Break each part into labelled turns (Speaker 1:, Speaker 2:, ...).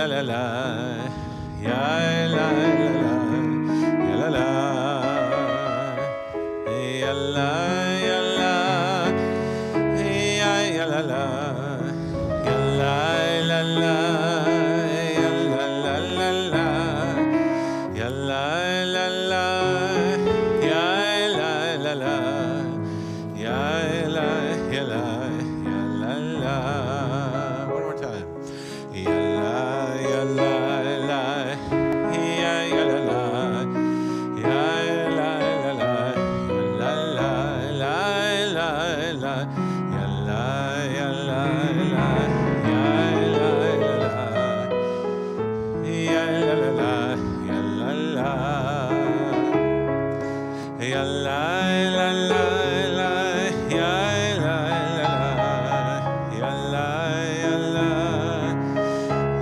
Speaker 1: la la, ya la la, ya la la, ya la ya la, ya la la, ya la la la, ya la la la la, ya la la la, ya la la la, ya la ya la, ya la la. One more time. Ya la ya la la, ya la la, ya la la la, ya la la la la, ya la ya la la, ya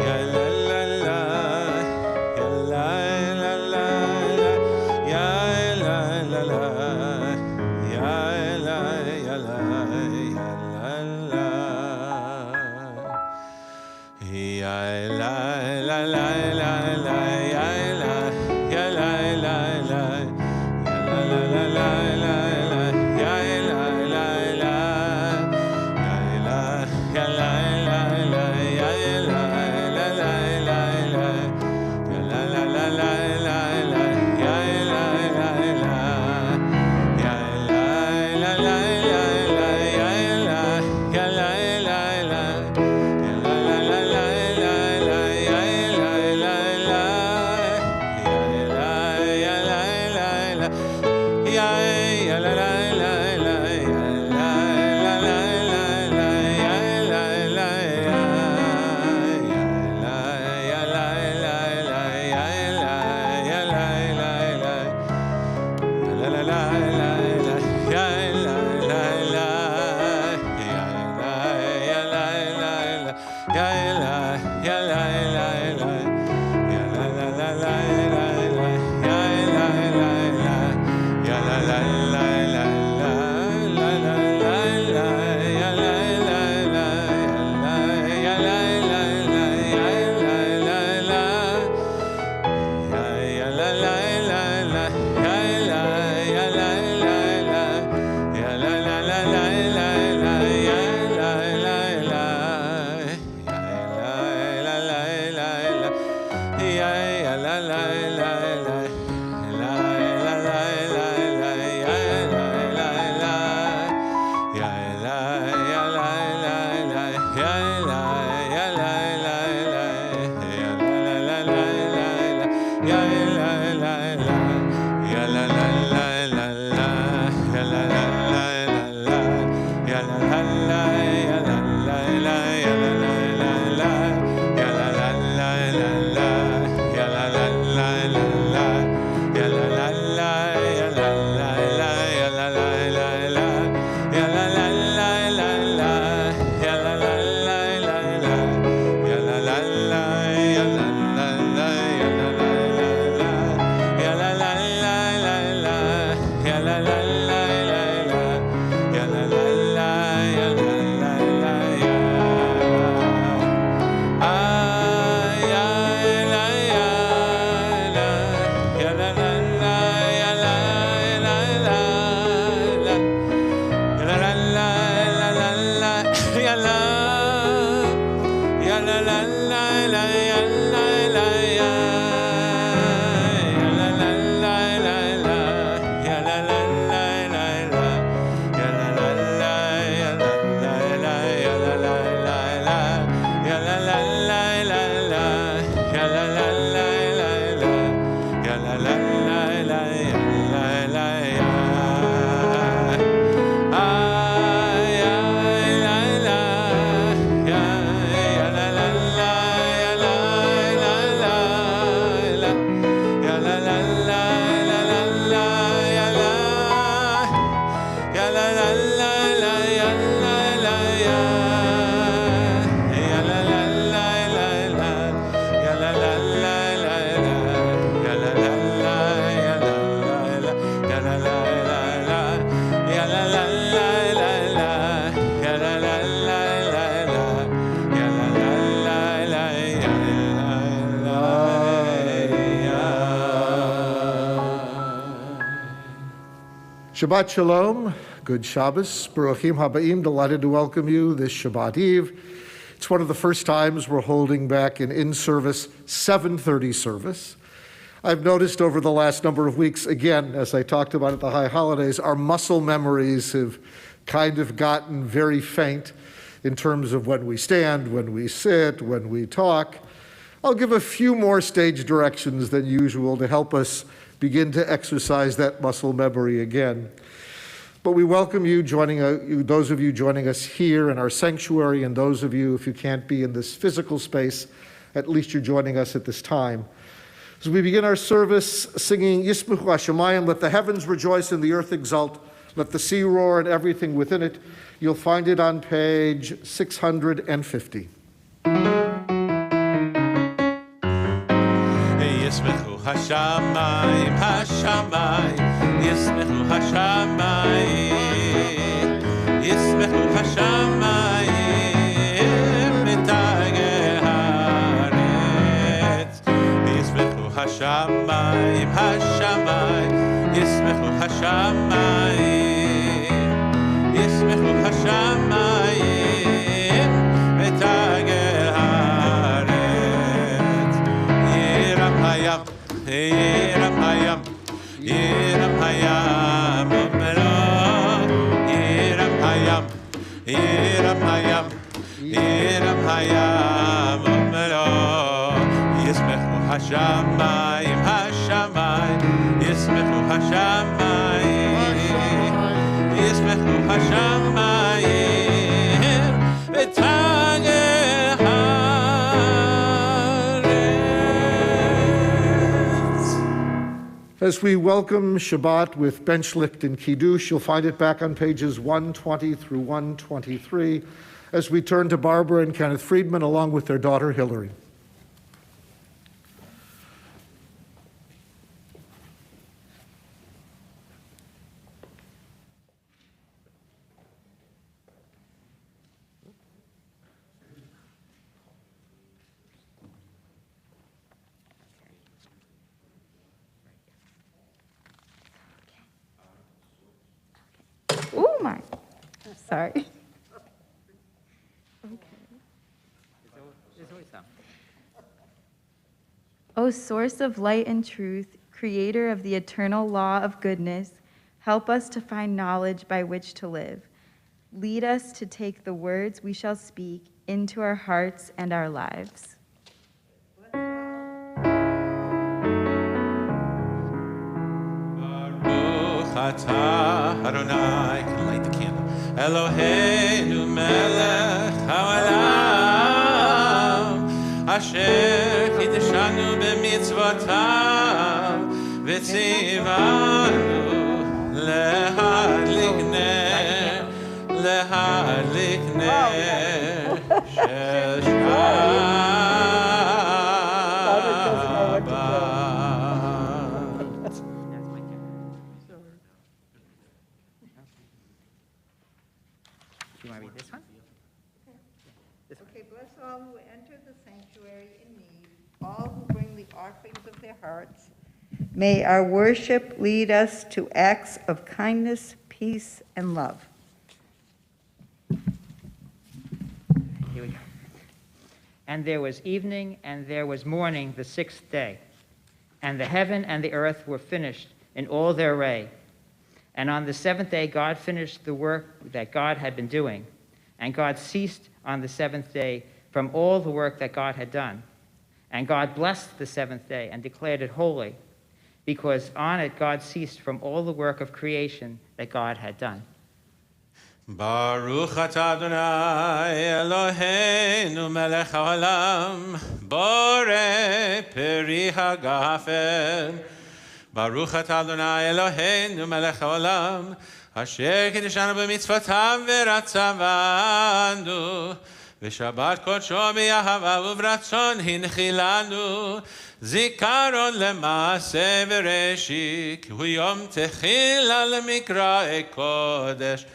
Speaker 1: la la la, ya la la la, ya la la, ya la la la la, ya la la la, ya la ya la. Ya la la la, ya la la la, ya la la la, ya la ya la, ya la la, ya la la la la la, ya la ya la la la, ya la la la la la, ya la la la, ya la la la, ya la.
Speaker 2: Shabbat Shalom, good Shabbos, Baruchim Habaim, delighted to welcome you this Shabbat Eve. It's one of the first times we're holding back an in-service 7:30 service. I've noticed over the last number of weeks, again, as I talked about at the high holidays, our muscle memories have kind of gotten very faint in terms of when we stand, when we sit, when we talk. I'll give a few more stage directions than usual to help us begin to exercise that muscle memory again. But we welcome you those of you joining us here in our sanctuary, and those of you, if you can't be in this physical space, at least you're joining us at this time. As we begin our service singing Yismechu Hashemayim, let the heavens rejoice and the earth exult, let the sea roar and everything within it. You'll find it on page 650.
Speaker 1: Yismechu Hashamayim, Hashamayim, Yismechu Hashamayim, Yismechu Hashamayim, Mitageh Haaretz. Yismechu Hashamayim, Hashamayim, Yismechu Hashamayim, Yismechu Hashamayim, Mitageh Haaretz. Yiram Hayam, Yiram Hayam, Yiram Hayam, Yiram Hayam, Yiram Hayam, Yiram Hayam, Yismechu Hashamayim, Hashamayim, Yismechu Hashamayim, Yismechu Hashamayim, V'tageh Haaretz.
Speaker 2: As we welcome Shabbat with Benchlicht and Kiddush, you'll find it back on pages 120 through 123 as we turn to Barbara and Kenneth Friedman along with their daughter Hillary.
Speaker 3: Oh my, sorry. Okay. O source of light and truth, creator of the eternal law of goodness, help us to find knowledge by which to live. Lead us to take the words we shall speak into our hearts and our lives.
Speaker 1: Atah Adonai, can light the candle. Eloheinu melech haolam, asher kiddushanu b'mitzvotav, v'tzivanu lehadlik ner shel Shabbat.
Speaker 4: Okay, bless all who enter the sanctuary in need, all who bring the offerings of their hearts. May our worship lead us to acts of kindness, peace, and love.
Speaker 5: Here we go. And there was evening, and there was morning the sixth day. And the heaven and the earth were finished in all their array. And on the seventh day God finished the work that God had been doing. And God ceased on the seventh day from all the work that God had done. And God blessed the seventh day and declared it holy, because on it God ceased from all the work of creation that God had done.
Speaker 1: Baruch atah Adonai Eloheinu melech haolam, borei peri hagafen. Baruch atah Adonai Eloheinu melech haolam, asher kiddushanu b'mitzvotav v'ratzavanu, v'shabbat kodsho b'yahava u'v'ratzon hinchilanu, zikaron l'maaseh v'reshi, ki hu yom techila l'mikra'i kodesh,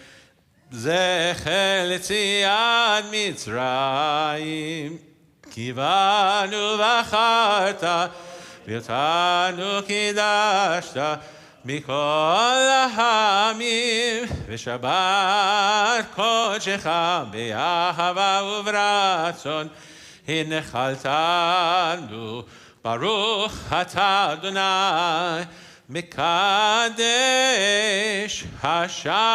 Speaker 1: zecher l'tziat Mitzrayim, kivanu v'acharta, v'yotanu kidashta, מכל העמים, ושבת קודשך באהבה וברצון, הנחלתנו, ברוך אתה אדוני, מקדש השבת.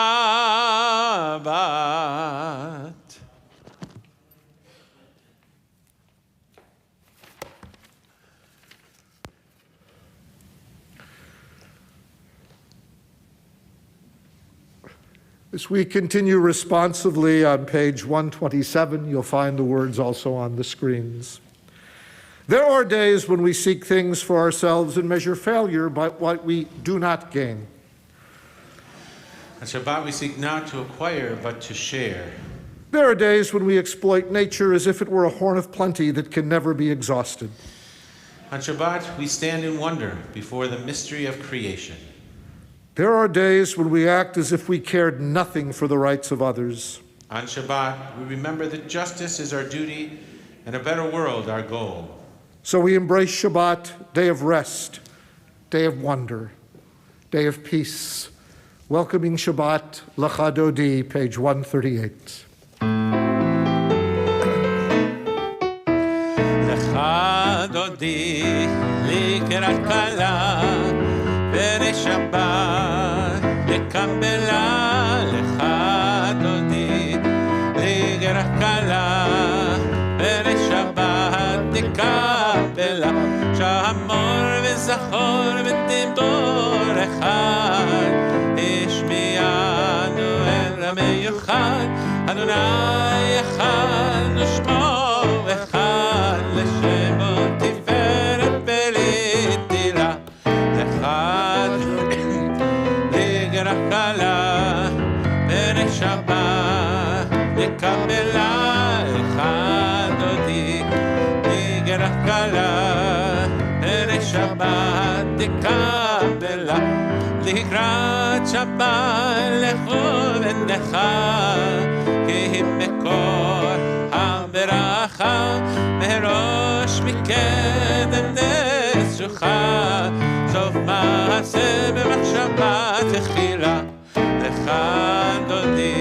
Speaker 2: As we continue responsively on page 127, you'll find the words also on the screens. There are days when we seek things for ourselves and measure failure by what we do not gain.
Speaker 1: On Shabbat we seek not to acquire but to share.
Speaker 2: There are days when we exploit nature as if it were a horn of plenty that can never be exhausted.
Speaker 1: On Shabbat we stand in wonder before the mystery of creation.
Speaker 2: There are days when we act as if we cared nothing for the rights of others.
Speaker 1: On Shabbat we remember that justice is our duty and a better world our goal.
Speaker 2: So we embrace Shabbat, day of rest, day of wonder, day of peace. Welcoming Shabbat, Lecha Dodi, page 138.
Speaker 1: Lecha Dodi, לקראת כלה, פרש שבת, לקבלה. lecha dodi, לקראת כלה, פרש שבת, לקבלה. שמור וזכור ודיבור אחד, השמיענו אל המיוחד, אדוני אחד ושמו אחד, לשמו תפארת ולתהילה. lecha לקראת כלה, פרש שבת, לקבלה. lecha dodi, לקראת כלה, פרש שבת, לקבלה. לקראת שבת לכו ונכה, כי אם מקור הברכה, מראש מקדם נצוחה, סוף מעשה במחשבה תחילה. lecha דודי,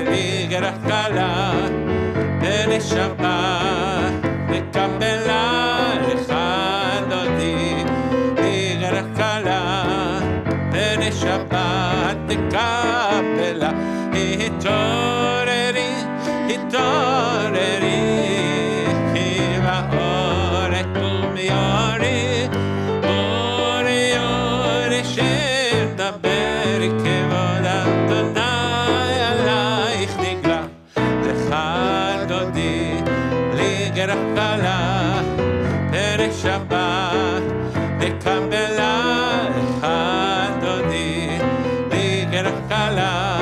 Speaker 1: לקראת כלה, פרש שבת, לקבלה. lecha דודי, לקראת כלה, פרש שבת, לקבלה. התעוררי, התעוררי, כי באור יקום יורי, אורי אורי שתדבר, כבוד אדוני עלייך נגלה. lecha דודי, לקראת כלה, פרש שבת, לקבלה. lecha דודי, לקראת כלה,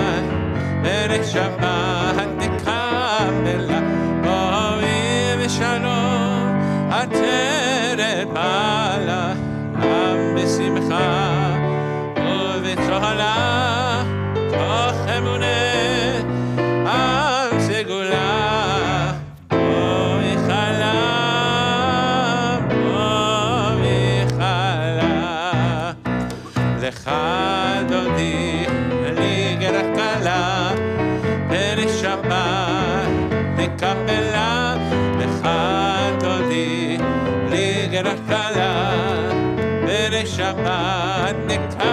Speaker 1: פרש שבת, לקבלה. בואי ושלום, עטרת מעלה, עם בשמחה ובצהלה, תוך אמונה, עם סגולה. בואי חלה, בואי חלה. lecha דודי, לקראת כלה, פרש שבת, לקבלה. lecha דודי, לקראת כלה, פרש שבת, לקבלה.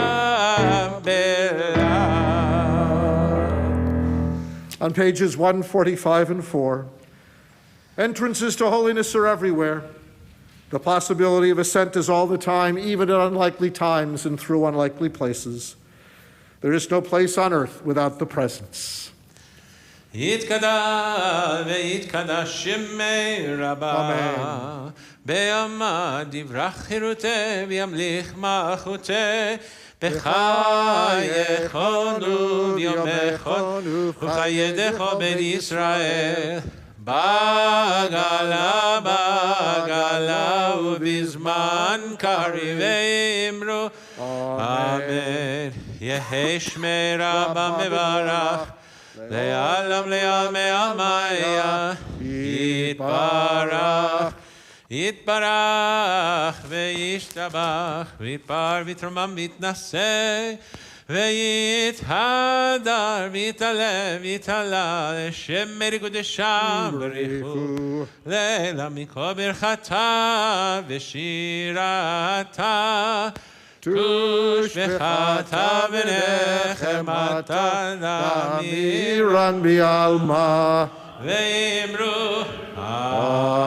Speaker 2: On pages 145 and 4, entrances to holiness are everywhere. The possibility of ascent is all the time, even at unlikely times and through unlikely places. There is no place on earth without the presence.
Speaker 1: יתקדש ויתקדש שמי רבה, בימה דברך חירותי וימליך מלכותי, בחייכנו ביומכנו ובחייך בן ישראל. בגלה בגלה ובזמן קריב אמרו אמן. יהי שמי רבה מברך, לעלם לעלמי עלמיה יתברך. יתברך וישתבח, ויתפאר ויתרומם ויתנשא, ויתהדר ויתעלה ויתעלה, לשם מרי קודשם בריחו, לילה מכל ברכתה ושירתה, תוש וחטא ונחמתה
Speaker 2: Amiran bi'alma.
Speaker 1: ואמרו
Speaker 2: Amen.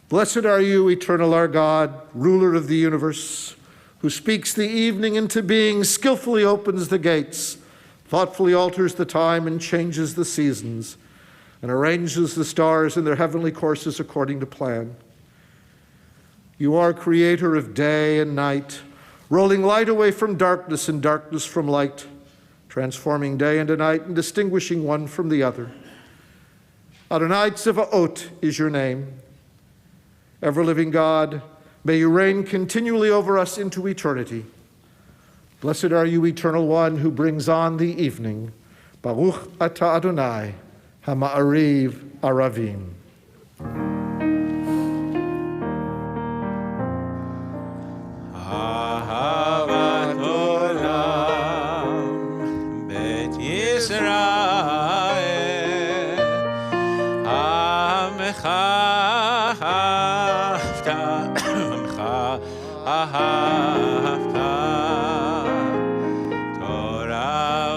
Speaker 2: Blessed are you, eternal our God, ruler of the universe, who speaks the evening into being, skillfully opens the gates, thoughtfully alters the time and changes the seasons, and arranges the stars in their heavenly courses according to plan. You are creator of day and night, rolling light away from darkness and darkness from light, transforming day into night and distinguishing one from the other. Adonai Tzevaot is your name. Ever-living God, may you reign continually over us into eternity. Blessed are you, Eternal One, who brings on the evening. Baruch atah Adonai, hama'ariv aravim.
Speaker 1: אהבת עולם, בית ישראל, עמך אהבת, עמך אהבת, תורה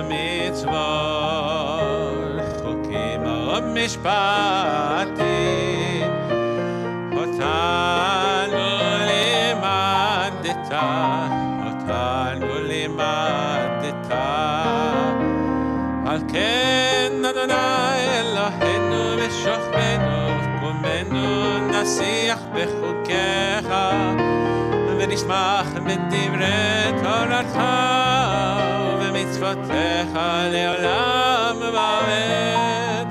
Speaker 1: ומצוות, חוקים ומשפטים, אותנו לימדת, אותנו לימדת. על כן אדוני אלוהינו ושוכבנו וקומנו נשיח בחוקיך ונשמח בדברי תורתך ובמצוותיך לעולם ועד,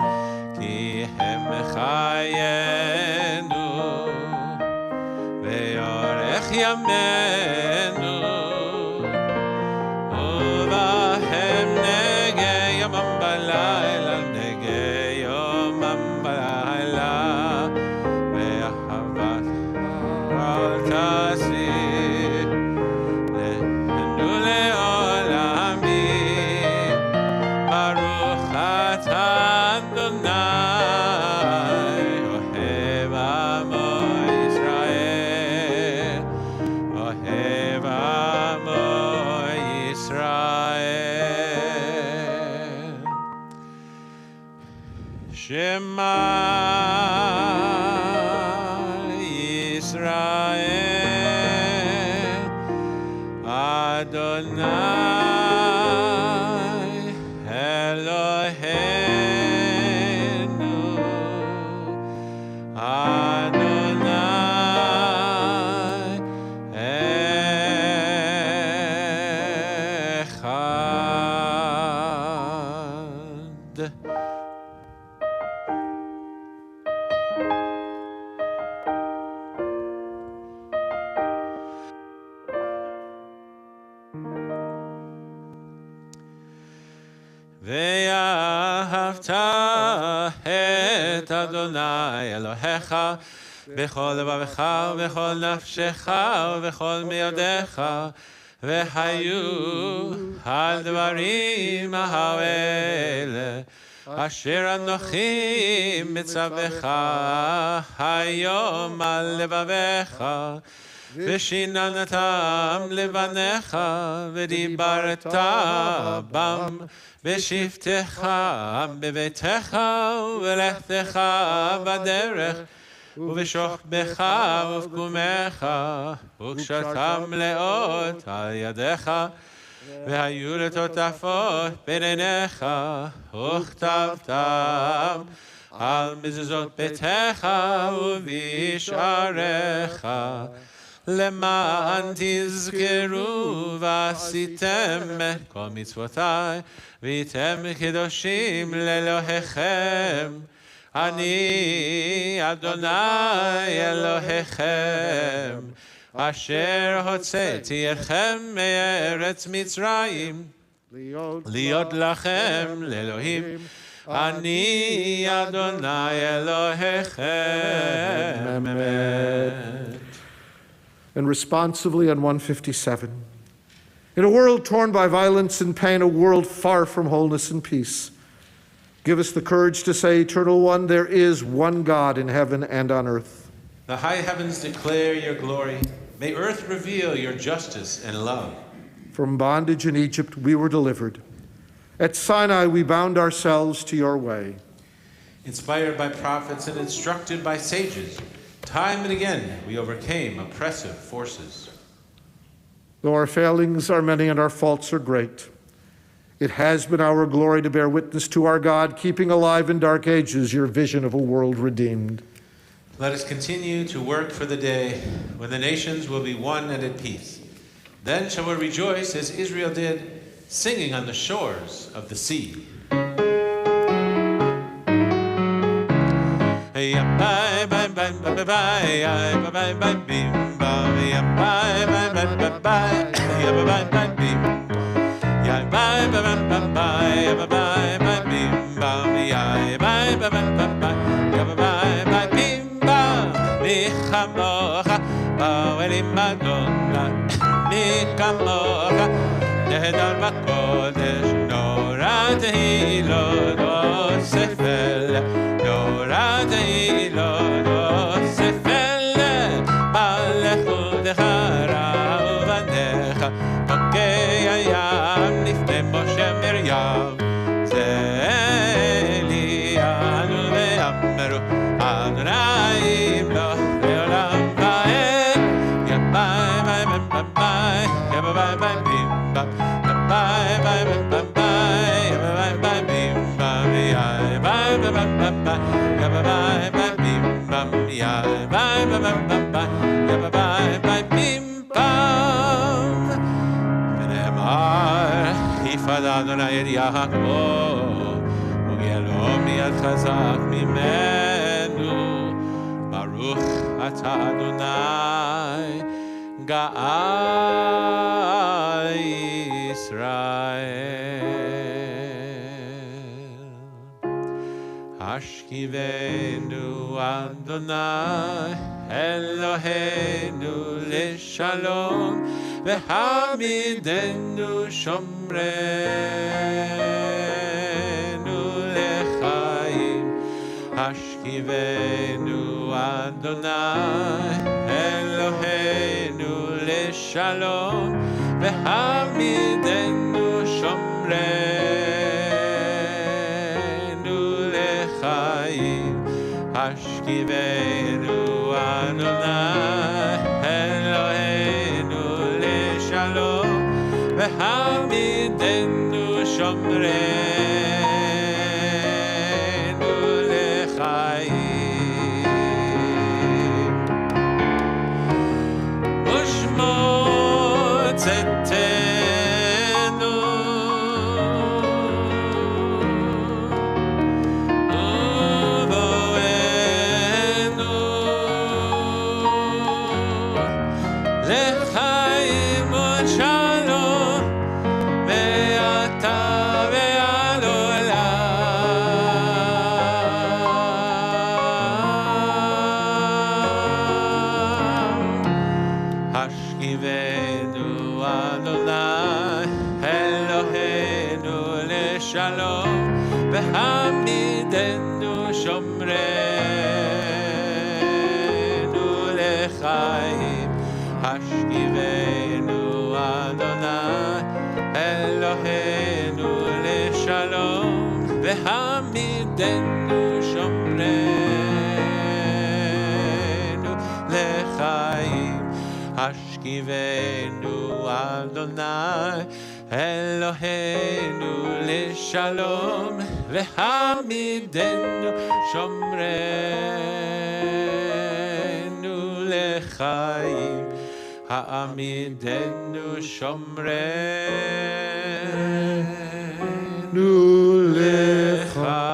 Speaker 1: כי הם חיינו ויארך ימינו, ובהם נגע יומם בלילה, נגע יומם בלילה, ואהבת אל תסיר לנו לעולמים. ברוך אתה אדוני אוהב עמו ישראל, אוהב עמו ישראל. שמע ישראל, אדוני אלוהינו, אדוני אחד. ואהבת את אדוני אלוהיך בכל לבבך ובכל נפשך ובכל מאודיך, והיו הדברים האלה אשר אנוכי מצווך היום על לבביך, ושיננתם לבניך, ודיברת בם בשבתך בביתך ובלכתך בדרך, ובשוכבך ובקומך, וקשרתם מלאות על ידיך, והיו לטוטפות בין עיניך, וכתבתם על מזוזות ביתך ובשעריך, למען תזכרו ועשיתם את כל מצוותי, והייתם קדושים לאלוהיכם. אני אדוני אלוהיכם, אשר הוצאתי אתכם מארץ מצרים, להיות לכם לאלוהים. אני אדוני אלוהיכם.
Speaker 2: And responsively on 157. In a world torn by violence and pain, a world far from wholeness and peace, give us the courage to say, Eternal One, there is one God in heaven and on earth.
Speaker 1: The high heavens declare your glory. May earth reveal your justice and love.
Speaker 2: From bondage in Egypt we were delivered. At Sinai we bound ourselves to your way.
Speaker 1: Inspired by prophets and instructed by sages, time and again we overcame oppressive forces.
Speaker 2: Though our failings are many and our faults are great, it has been our glory to bear witness to our God, keeping alive in dark ages your vision of a world redeemed.
Speaker 1: Let us continue to work for the day when the nations will be one and at peace. Then shall we rejoice as Israel did, singing on the shores of the sea. Bye bye bye bye bye bye bye bye bim bye bye bye bye bye bye bye bye bim bye bye bye bye bye bye bye bim bye bye bye bye bye bim mi chamocha ba'olim Madonna mi kamocha nehedar b'kodesh norat hilod osefel norat hilod osefel b'lechudecha ra'uvanecha pokei hayam nifne Moshe Miriam ze'elianu ve'amru Adonai lo le'olam va'ed bye bye bye bye bye bye bim bye bye bye bye bye bye bim bye bye bye bye bye bim bye bye bye bye bim bam ונאמר יפעל אדוני את יעקב וגאלו מיד חזק ממנו ברוך אתה אדוני גאל ישראל השכיבנו אדוני אלוהינו לשלום והעמידנו שומרנו לחיים השכיבנו אדוני אלוהינו לשלום והעמידנו שומרנו לחיים השכיבנו אדוני אלוהינו לשלום והעמידנו שומרנו לחיים ושמו צאתנו ובואנו לחיים ושלום ואתה ואני שומרנו לחיים, השכיבנו אדוני אלוהינו לשלום, והעמידנו שומרנו לחיים, השכיבנו אדוני אלוהינו לשלום, והעמידנו שומרנו לחיים, העמידנו שומרנו לחיים.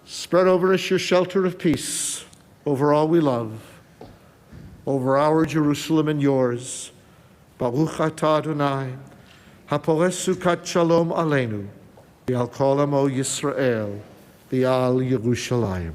Speaker 2: Spread over us your shelter of peace, over all we love, over our Jerusalem and yours. Baruch atah Adonai, hapores sukat shalom aleinu, v'al kol amo Yisrael, v'al Yerushalayim.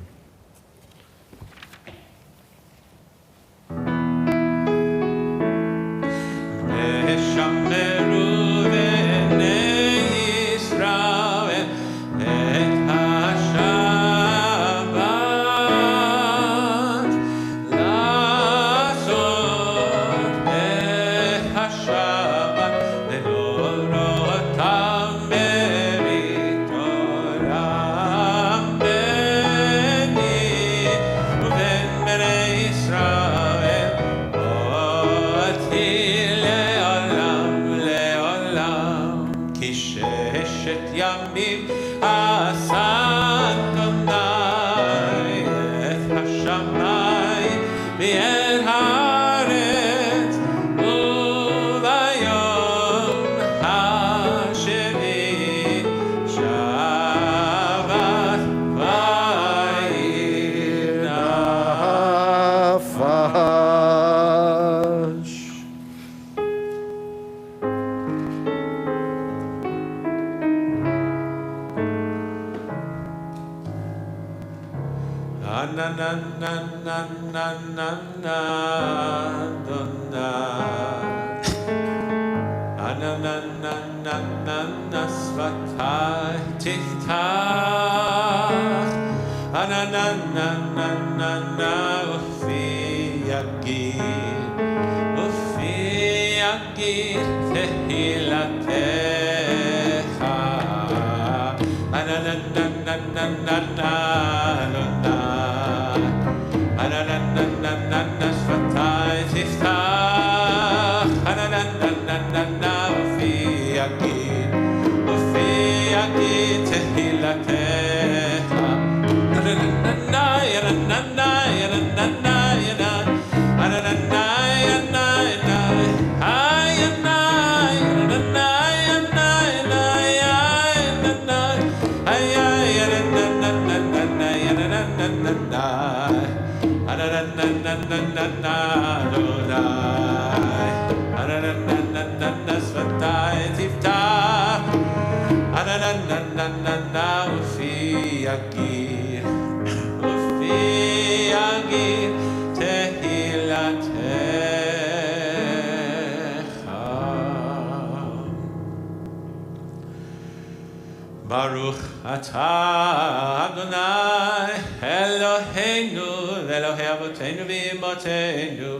Speaker 1: Baruch atah Adonai Eloheinu Elohei Avotenu v'Imotenu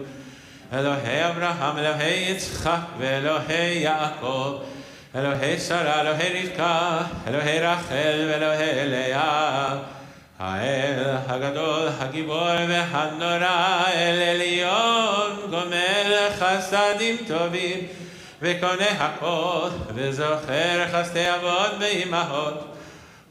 Speaker 1: Elohei Abraham Elohei Yitzchak Elohei Yaakov Elohei Sarah Elohei Rivka Elohei Rachel Elohei Leah Ha'el Hagadol Hagibor V'Hanora El Elyon Gomel Chasadim Tovim וקונה הכל, וזוכר חסדי אבות ואימהות,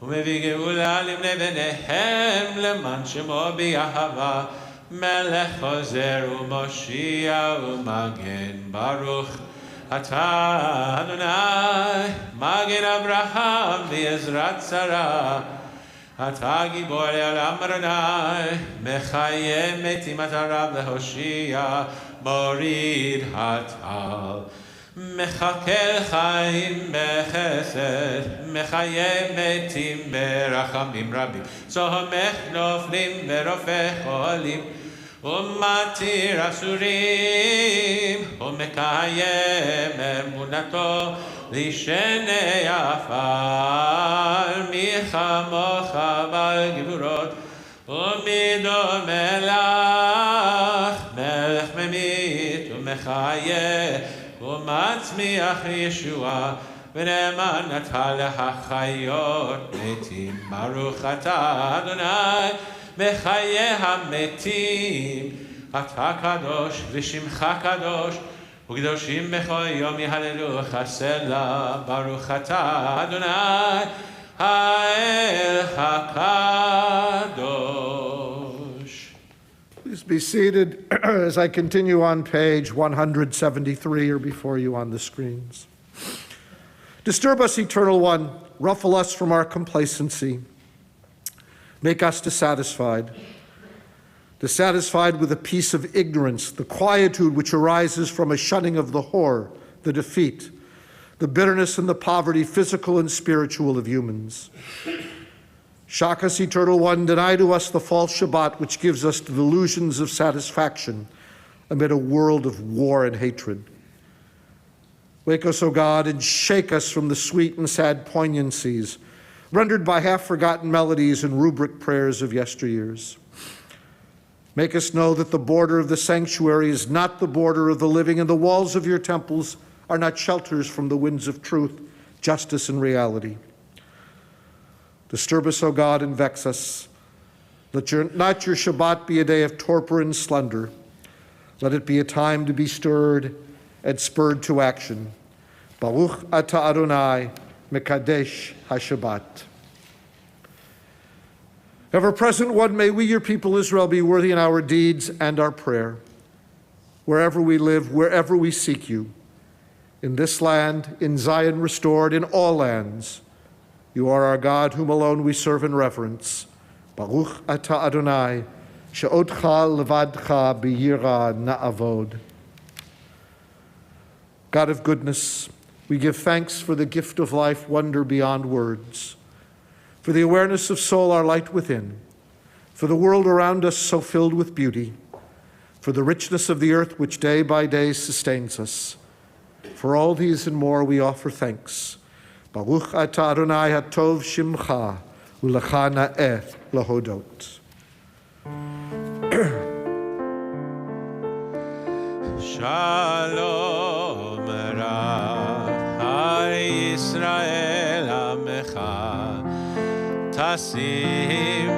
Speaker 1: ומביא גאולה לבני בניהם, למען שמו באהבה, מלך חוזר ומושיע ומגן. ברוך אתה אדוני, מגן אברהם בעזרת שרה, אתה גיבור לעולם אדוני, מחיה מתים אתה רב להושיע, מוריד הטל. מחכה חיים בחסד, מחיה מתים ברחמים רבים, סומך נופלים ורופא חולים, ומתיר אסורים, ומקיים אמונתו לשני עפר, מי כמוך בגבורות, ומדומה לך, מלך ממית ומחיה, ומצמיח ישועה, ונאמנת לחיות מתים. ברוך אתה אדוני מחיי המתים, אתה קדוש ושמך קדוש, וקדושים בכל יום יהללוך סלה. ברוך אתה אדוני האל הקדוש.
Speaker 2: Please be seated as I continue on page 173 or before you on the screens. Disturb us, Eternal One, ruffle us from our complacency. Make us dissatisfied with the peace of ignorance, the quietude which arises from a shunning of the horror, the defeat, the bitterness and the poverty, physical and spiritual, of humans. Shock us, Eternal One, deny to us the false Shabbat which gives us the delusions of satisfaction amid a world of war and hatred. Wake us, O God, and shake us from the sweet and sad poignancies rendered by half-forgotten melodies and rubric prayers of yesteryears. Make us know that the border of the sanctuary is not the border of the living, and the walls of your temples are not shelters from the winds of truth, justice, and reality. Disturb us, O God, and vex us. Let not your Shabbat be a day of torpor and slender. Let it be a time to be stirred and spurred to action. Baruch ata Adonai, Mekadesh HaShabbat. Ever-present One, may we, your people Israel, be worthy in our deeds and our prayer. Wherever we live, wherever we seek you, in this land, in Zion restored, in all lands, you are our God, whom alone we serve in reverence. Baruch ata Adonai, she'odcha levadcha b'yira na'avod. God of goodness, we give thanks for the gift of life, wonder beyond words, for the awareness of soul, our light within, for the world around us so filled with beauty, for the richness of the earth which day by day sustains us. For all these and more we offer thanks. Baruch ata Adonai hatov shimcha, u'lecha na'eh lahodot.
Speaker 1: Shalom Rach Har Yisrael Amecha, Tasim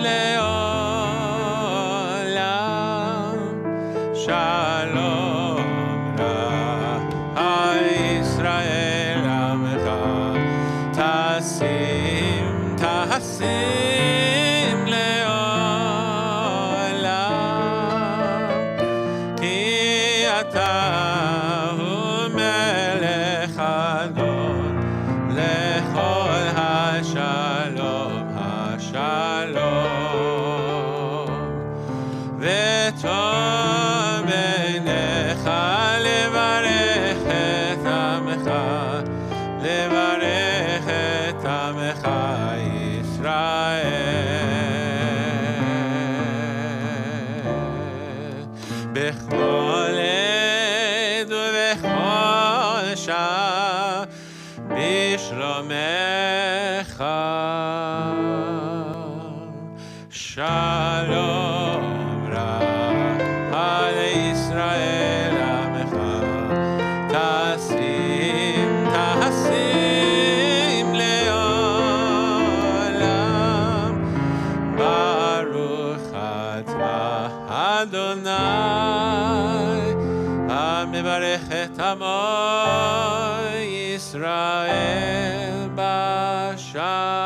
Speaker 1: le'olam. Shalom Rach Har Yisrael Amecha, Tasim le'olam. Ki ata hu melech adon lechol hashalom hashalom. V'tov beinecha levarech et amecha, levarech et amecha Yisrael. Bechol ed uvechol shah bishlomecha. Shalom Rach Har Yisrael Amecha, Tasim le'olam. Baruch atah Adonai HaMevarech et Amo Yisrael b'shalom.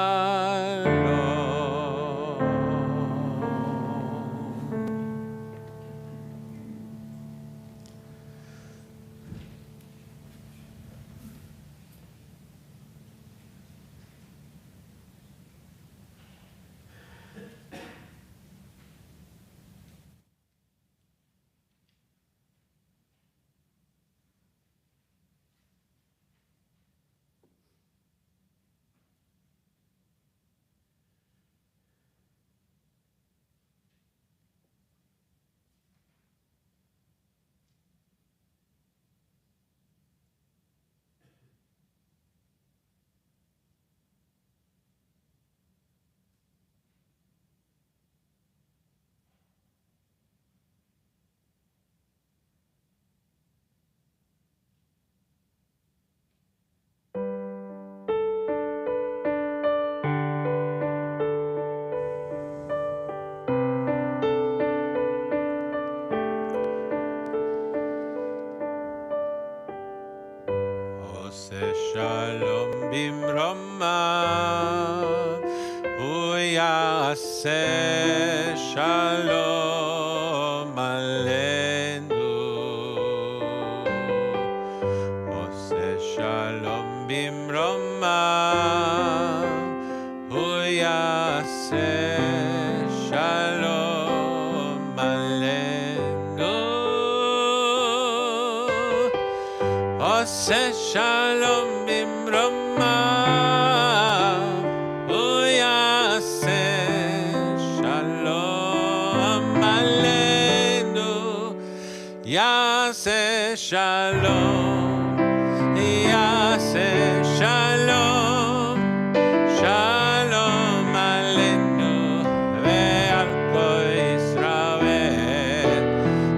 Speaker 1: עושה שלום במרומה, הוא יעשה שלום עלינו. עושה שלום במרומה, הוא יעשה שלום עלינו. עושה שלום במרומה, הוא יעשה שלום עלינו. יעשה שלום, יעשה שלום, שלום עלינו ועל כל ישראל.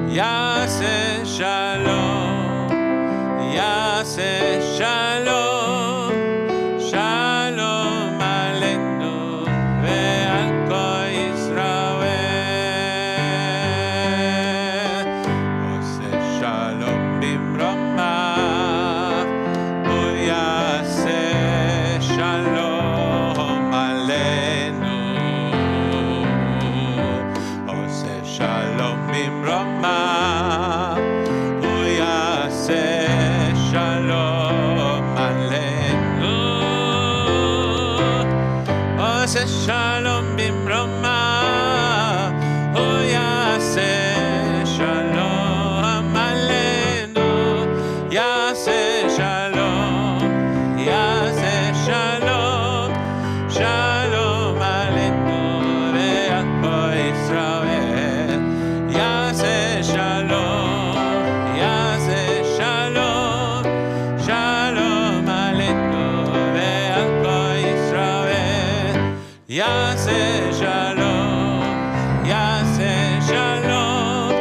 Speaker 1: יעשה שלום, יעשה שלום, שלום עלינו ועל כל ישראל. עושה שלום במרומה, הוא יעשה שלום עלינו. עושה שלום במרומה, הוא יעשה שלום עלינו. עושה שלום במרומה, הוא יעשה שלום עלינו. יעשה שלום, יעשה שלום, שלום עלינו ועל כל ישראל. יעשה שלום, יעשה שלום, שלום עלינו ועל כל ישראל. יעשה שלום, יעשה שלום,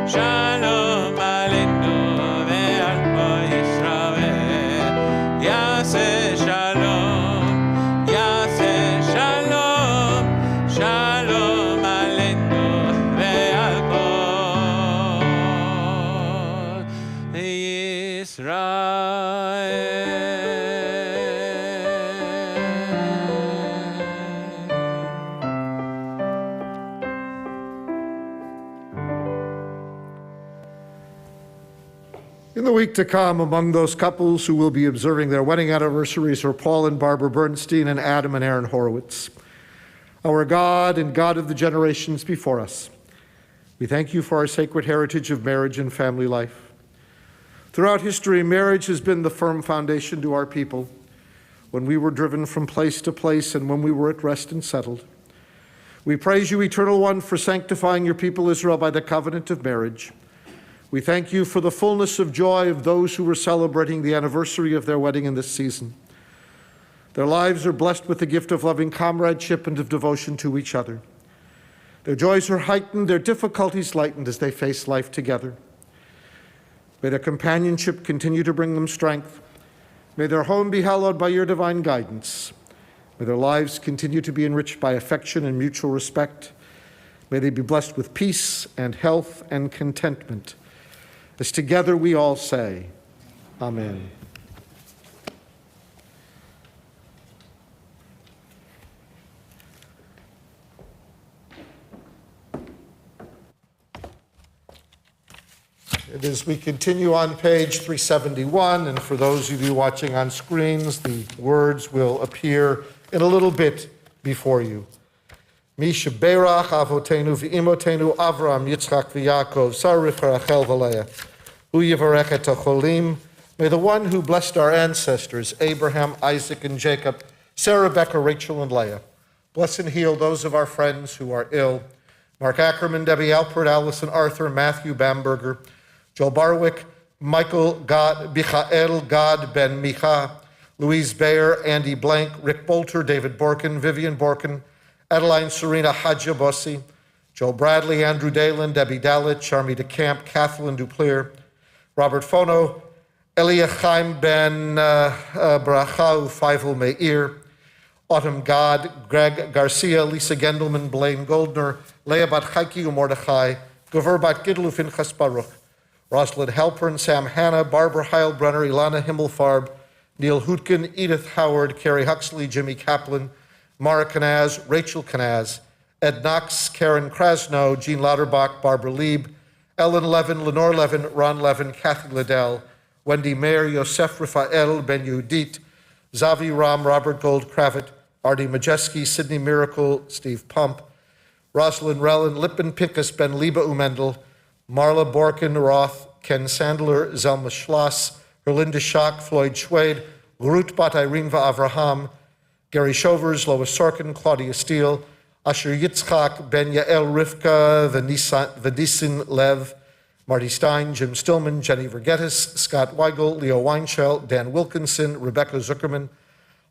Speaker 1: שלום עלינו ועל כל ישראל. יעשה שלום, יעשה שלום, שלום עלינו ועל כל ישראל.
Speaker 2: In the week to come, among those couples who will be observing their wedding anniversaries are Paul and Barbara Bernstein and Adam and Aaron Horowitz. Our God and God of the generations before us, we thank you for our sacred heritage of marriage and family life. Throughout history, marriage has been the firm foundation to our people when we were driven from place to place and when we were at rest and settled. We praise you, Eternal One, for sanctifying your people Israel by the covenant of marriage. We thank you for the fullness of joy of those who were celebrating the anniversary of their wedding in this season. Their lives are blessed with the gift of loving comradeship and of devotion to each other. Their joys are heightened, their difficulties lightened as they face life together. May their companionship continue to bring them strength. May their home be hallowed by your divine guidance. May their lives continue to be enriched by affection and mutual respect. May they be blessed with peace and health and contentment. As together we all say, Amen. And as we continue on page 371, and for those of you watching on screens, the words will appear in a little bit before you. Mi sheberach avotenu v'imotenu Avram, Yitzchak v'Yaakov, Sarah Rachel v'Leah, hu yivarech et hacholim. May the one who blessed our ancestors, Abraham, Isaac, and Jacob, Sarah, Rebecca, Rachel, and Leah, bless and heal those of our friends who are ill. Mark Ackerman, Debbie Alpert, Allison Arthur, Matthew Bamberger, Joel Barwick, Michael Gad Ben Micha, Louise Bayer, Andy Blank, Rick Bolter, David Borkin, Vivian Borkin, Adeline Serena Hadjabossi, Joel Bradley, Andrew Dalen, Debbie Dalit, Charmy DeCamp, Kathleen Duplier, Robert Fono, Eliachaim Ben Brachau, Feivel Meir, Autumn God, Greg Garcia, Lisa Gendelman, Blaine Goldner, Leah Bat Chaiki Mordechai, Gover Bat Gidlu Finchas Baruch, Rosalind Halpern, Sam Hanna, Barbara Heilbrunner, Ilana Himmelfarb, Neil Hootkin, Edith Howard, Carrie Huxley, Jimmy Kaplan, Mara Kanaz, Rachel Kanaz, Ed Knox, Karen Krasno, Jean Lauterbach, Barbara Lieb, Ellen Levin, Lenore Levin, Ron Levin, Kathy Liddell, Wendy Mayer, Yosef Rafael, Ben Yudit, Zavi Ram, Robert Gold-Kravitz, Artie Majeski, Sidney Miracle, Steve Pump, Rosalind Rellin, Lippin Pickus, Ben Liba Umendel, Marla Borkin Roth, Ken Sandler, Zelma Schloss, Herlinda Schock, Floyd Schwade, Ruth Bat Irene Avraham, Gary Shovers, Lois Sorkin, Claudia Steele, Asher Yitzchak, Ben Yael Rivka, Venisin Lev, Marty Stein, Jim Stillman, Jenny Vergetis, Scott Weigel, Leo Weinschel, Dan Wilkinson, Rebecca Zuckerman,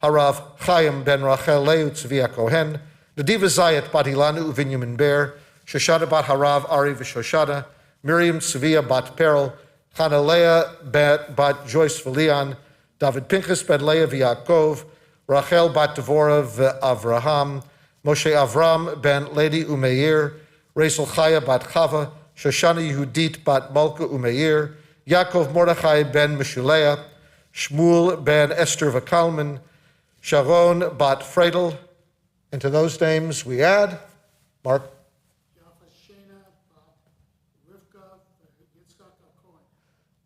Speaker 2: Harav Chaim Ben Rachel Leu, Tzvia Kohen, Nadiva Zayat Bat Ilanu Uvinyamin Ber, Shoshana Bat Harav Ari V'Shoshana, Miriam Tzvia Bat Peril, Chanalea Bat Joyce V'Leon, David Pinchas Ben Leah V'Yakov, Rachel Bat Devora V'Avraham, Moshe Avram Ben Lady Umeir, Rachel Chaya Bat Chava, Shoshana Yehudit Bat Malka Umeir, Yaakov Mordechai Ben Meshuleah, Shmuel Ben Esther Vakalman, Sharon Bat Freidel, and to those names we add, Mark.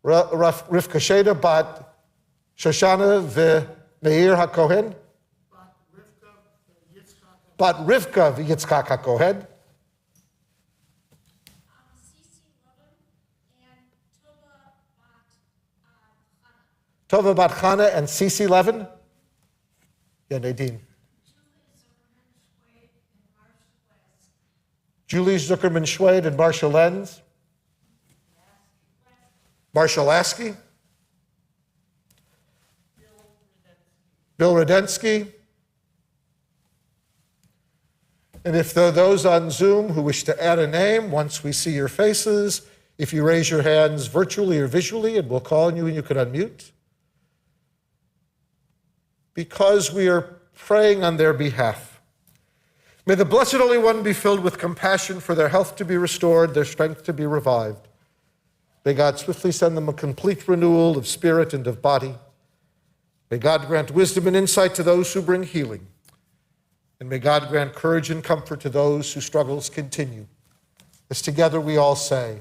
Speaker 2: Rivka Sheda Bat Shoshana V'Meir HaKohen, Bat Rivka V'Yitzchak HaKohen, Tova Bat Chana and Sisi Levin. Yeah, Nadine. Julie Zuckerman Schwade and Marcia Lenz. Marcia Lasky. Bill Rudensky. And if there are those on Zoom who wish to add a name, once we see your faces, if you raise your hands virtually or visually, and we'll call on you and you can unmute. Because we are praying on their behalf. May the Blessed Holy One be filled with compassion for their health to be restored, their strength to be revived. May God swiftly send them a complete renewal of spirit and of body. May God grant wisdom and insight to those who bring healing. And may God grant courage and comfort to those whose struggles continue. As together we all say,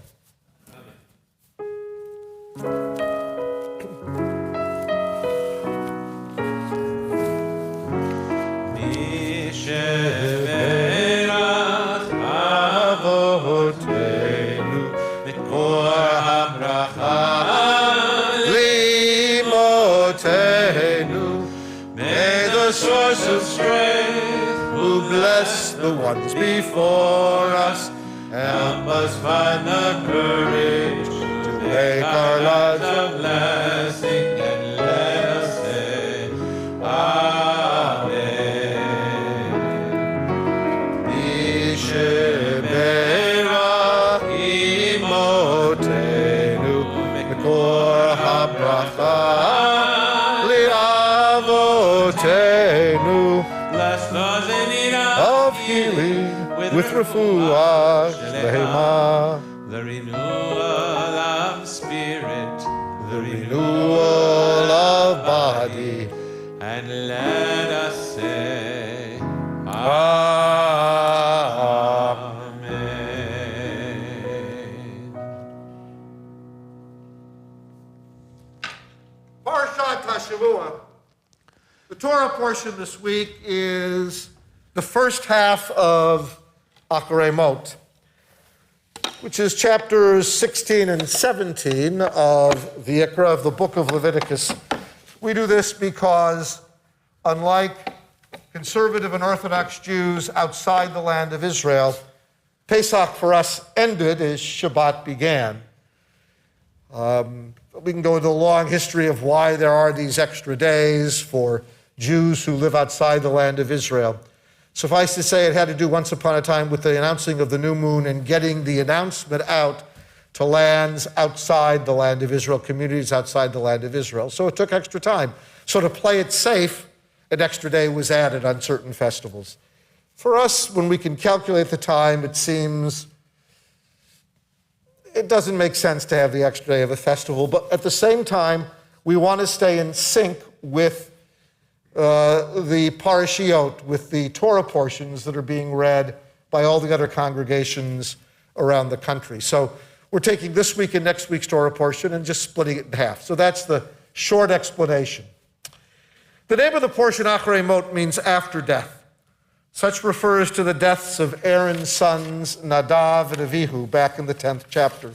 Speaker 1: source of strength, who bless the ones before us, help us find the courage to make our lives a blessing, and let us say, Amen. Isheberach imotenu, mekor habracha, bless those in need of healing with refuah shlema, the renewal of spirit, the renewal of body, and let us say, Amen.
Speaker 2: Parshat HaShavua. The Torah portion this week is the first half of Acharei Mot, which is chapters 16 and 17 of the Ikra of the book of Leviticus. We do this because, unlike conservative and Orthodox Jews outside the land of Israel, Pesach for us ended as Shabbat began. We can go into a long history of why there are these extra days for Jews who live outside the land of Israel. Suffice to say, it had to do once upon a time with the announcing of the new moon and getting the announcement out to lands outside the land of Israel, communities outside the land of Israel. So it took extra time. So to play it safe, an extra day was added on certain festivals. For us, when we can calculate the time, it seems it doesn't make sense to have the extra day of a festival, but at the same time, we want to stay in sync with the parashiot, with the Torah portions that are being read by all the other congregations around the country. So we're taking this week and next week's Torah portion and just splitting it in half. So that's the short explanation. The name of the portion, Acharei Mot, means after death. Such refers to the deaths of Aaron's sons, Nadav and Avihu, back in the 10th chapter.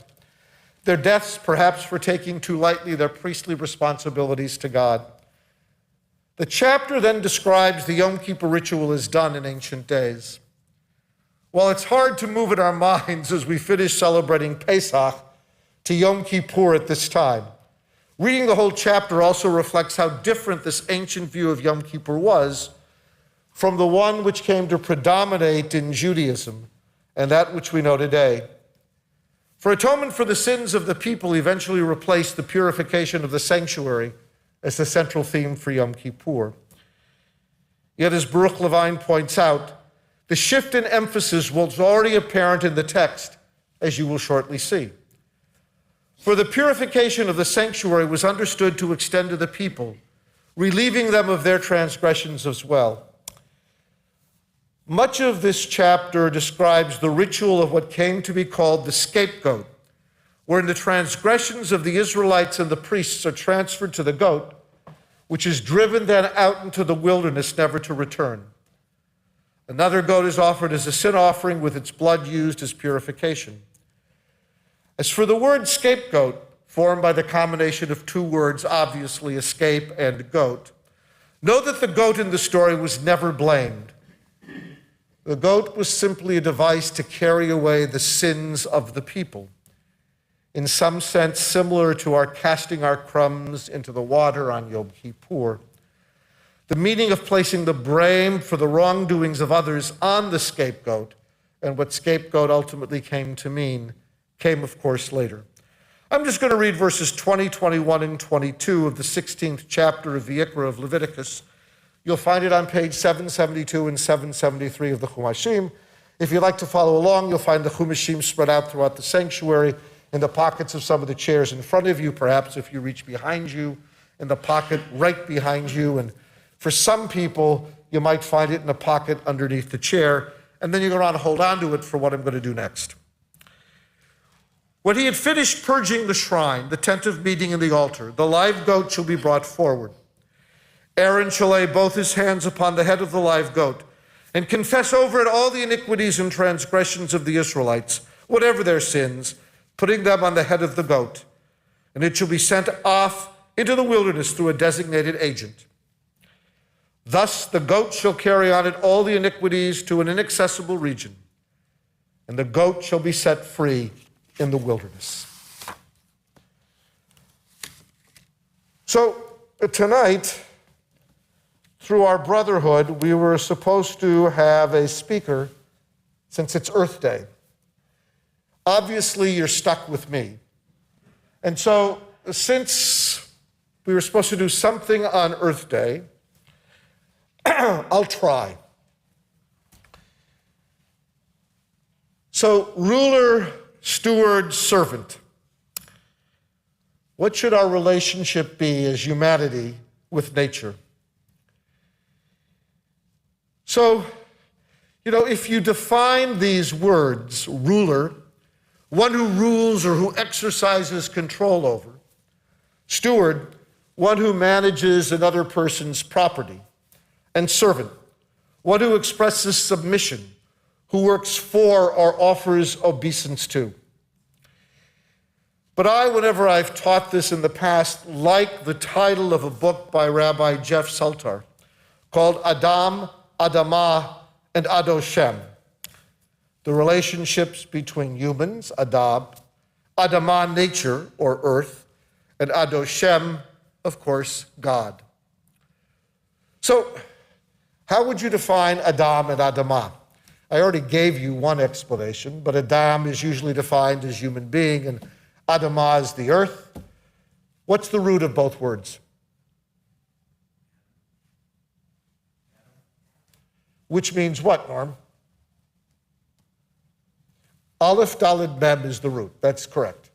Speaker 2: Their deaths, perhaps for taking too lightly their priestly responsibilities to God. The chapter then describes the Yom Kippur ritual as done in ancient days. While it's hard to move in our minds as we finish celebrating Pesach to Yom Kippur at this time, reading the whole chapter also reflects how different this ancient view of Yom Kippur was from the one which came to predominate in Judaism and that which we know today. For atonement for the sins of the people eventually replaced the purification of the sanctuary as the central theme for Yom Kippur. Yet, as Baruch Levine points out, the shift in emphasis was already apparent in the text, as you will shortly see. For the purification of the sanctuary was understood to extend to the people, relieving them of their transgressions as well. Much of this chapter describes the ritual of what came to be called the scapegoat, wherein the transgressions of the Israelites and the priests are transferred to the goat, which is driven then out into the wilderness, never to return. Another goat is offered as a sin offering with its blood used as purification. As for the word scapegoat, formed by the combination of two words, obviously escape and goat, know that the goat in the story was never blamed. The goat was simply a device to carry away the sins of the people, in some sense similar to our casting our crumbs into the water on Yom Kippur. The meaning of placing the blame for the wrongdoings of others on the scapegoat, and what scapegoat ultimately came to mean, came, of course, later. I'm just going to read verses 20, 21, and 22 of the 16th chapter of Vayikra of Leviticus. You'll find it on page 772 and 773 of the Chumashim. If you'd like to follow along, you'll find the Chumashim spread out throughout the sanctuary in the pockets of some of the chairs in front of you, perhaps if you reach behind you, in the pocket right behind you. And for some people, you might find it in a pocket underneath the chair, and then you're going to hold on to it for what I'm going to do next. When he had finished purging the shrine, the tent of meeting and the altar, the live goat shall be brought forward. Aaron shall lay both his hands upon the head of the live goat and confess over it all the iniquities and transgressions of the Israelites, whatever their sins, putting them on the head of the goat. And it shall be sent off into the wilderness through a designated agent. Thus the goat shall carry on it all the iniquities to an inaccessible region, and the goat shall be set free in the wilderness. So tonight, through our brotherhood, we were supposed to have a speaker since it's Earth Day. Obviously, you're stuck with me. And so, since we were supposed to do something on Earth Day, I'll try. So, ruler, steward, servant. What should our relationship be as humanity with nature? So, if you define these words, ruler, one who rules or who exercises control over, steward, one who manages another person's property, and servant, one who expresses submission, who works for or offers obeisance to. But I, whenever I've taught this in the past, like the title of a book by Rabbi Jeff Saltar called Adam, Adamah, and Adoshem, the relationships between humans, Adam, Adamah, nature or earth, and Adoshem, of course, God. So, how would you define Adam and Adamah? I already gave you one explanation, but Adam is usually defined as human being and Adamah is the earth. What's the root of both words? Which means what, Norm? Aleph Daled Mem is the root. That's correct.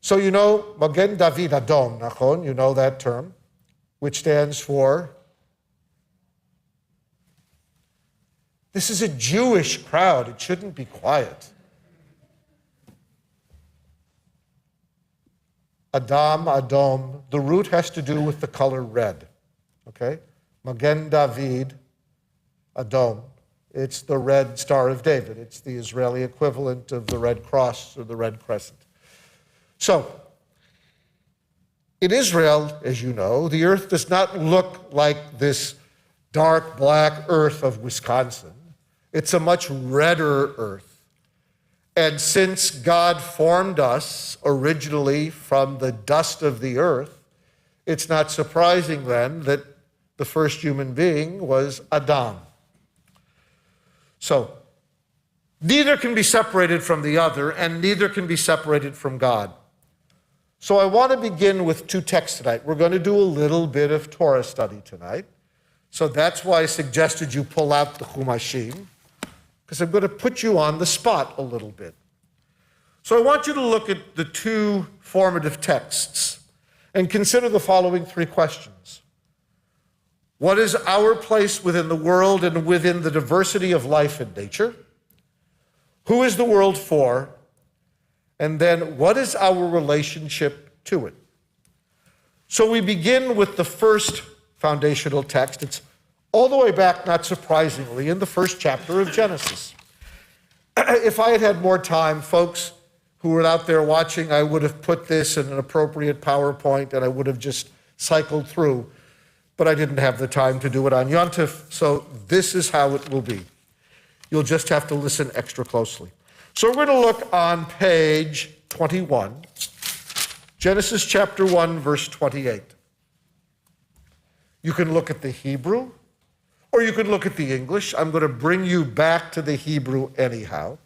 Speaker 2: So you know Magen David Adom, nachon, you know that term, which stands for, this is a Jewish crowd, it shouldn't be quiet. Adam, Adom, the root has to do with the color red, okay? Magen David Adom, it's the red Star of David. It's the Israeli equivalent of the Red Cross or the Red Crescent. So, in Israel, as you know, the earth does not look like this dark black earth of Wisconsin. It's a much redder earth. And since God formed us originally from the dust of the earth, it's not surprising then that the first human being was Adam. So, neither can be separated from the other, and neither can be separated from God. So I want to begin with two texts tonight. We're going to do a little bit of Torah study tonight. So that's why I suggested you pull out the Chumashim, because I'm going to put you on the spot a little bit. So I want you to look at the two formative texts and consider the following three questions. What is our place within the world and within the diversity of life and nature? Who is the world for? And then what is our relationship to it? So we begin with the first foundational text. It's all the way back, not surprisingly, in the first chapter of Genesis. If I had had more time, folks who were out there watching, I would have put this in an appropriate PowerPoint and I would have just cycled through. But I didn't have the time to do it on Yom Tov, so this is how it will be. You'll just have to listen extra closely. So we're going to look on page 21, Genesis chapter 1, verse 28. You can look at the Hebrew, or you can look at the English. I'm going to bring you back to the Hebrew anyhow.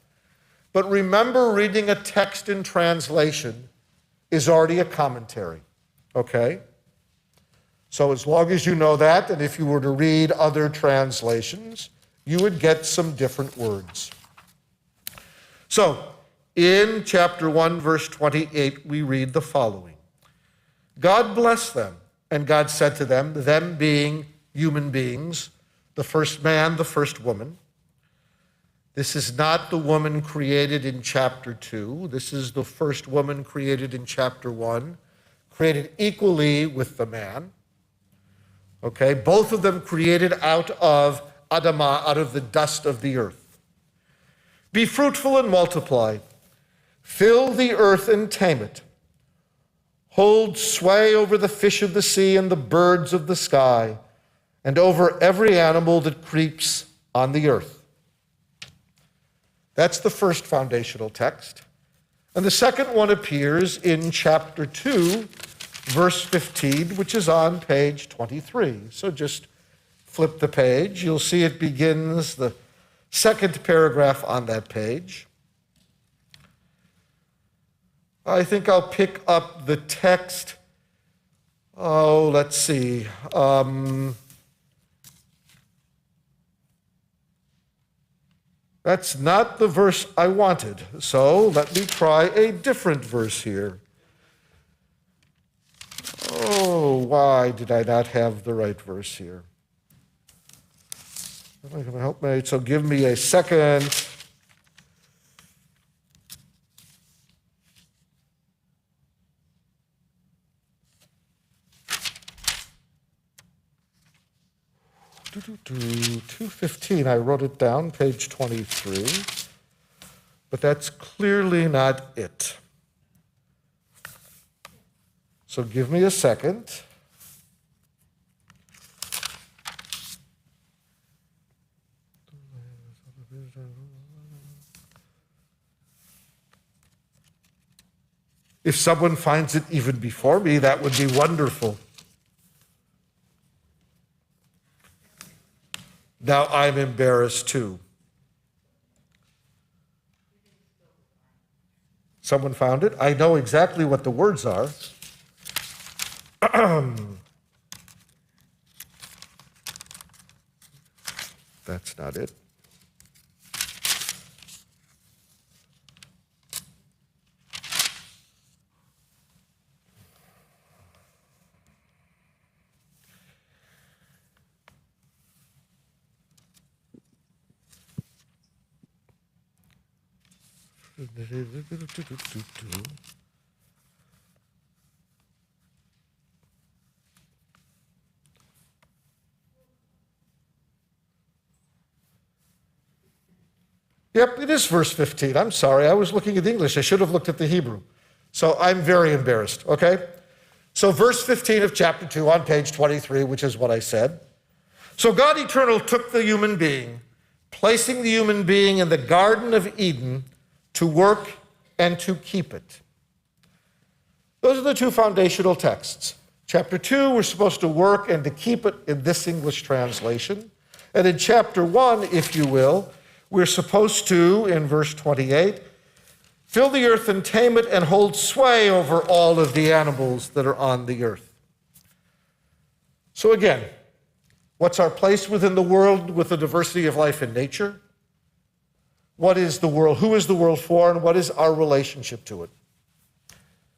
Speaker 2: But remember, reading a text in translation is already a commentary, okay? So as long as you know that, and if you were to read other translations, you would get some different words. So, in chapter 1, verse 28, we read the following. God blessed them, and God said to them, them being human beings, the first man, the first woman. This is not the woman created in chapter 2. This is the first woman created in chapter 1, created equally with the man. Okay, both of them created out of Adamah, out of the dust of the earth. Be fruitful and multiply. Fill the earth and tame it. Hold sway over the fish of the sea and the birds of the sky, and over every animal that creeps on the earth. That's the first foundational text. And the second one appears in chapter 2, verse 15, which is on page 23. So just flip the page. You'll see it begins the second paragraph on that page. I think I'll pick up the text. Oh, let's see. That's not the verse I wanted. So let me try a different verse here. Oh, why did I not have the right verse here? Am I going to help me? So give me a second. Do 2:15. I wrote it down, page 23. But that's clearly not it. So give me a second. If someone finds it even before me, that would be wonderful. Now I'm embarrassed too. Someone found it? I know exactly what the words are. That's not it. Yep, it is verse 15. I'm sorry, I was looking at the English. I should have looked at the Hebrew. So I'm very embarrassed, okay? So verse 15 of chapter 2 on page 23, which is what I said. So God Eternal took the human being, placing the human being in the Garden of Eden to work and to keep it. Those are the two foundational texts. Chapter 2, we're supposed to work and to keep it in this English translation. And in chapter 1, if you will, we're supposed to, in verse 28, fill the earth and tame it and hold sway over all of the animals that are on the earth. So again, what's our place within the world with the diversity of life and nature? What is the world? Who is the world for? And what is our relationship to it?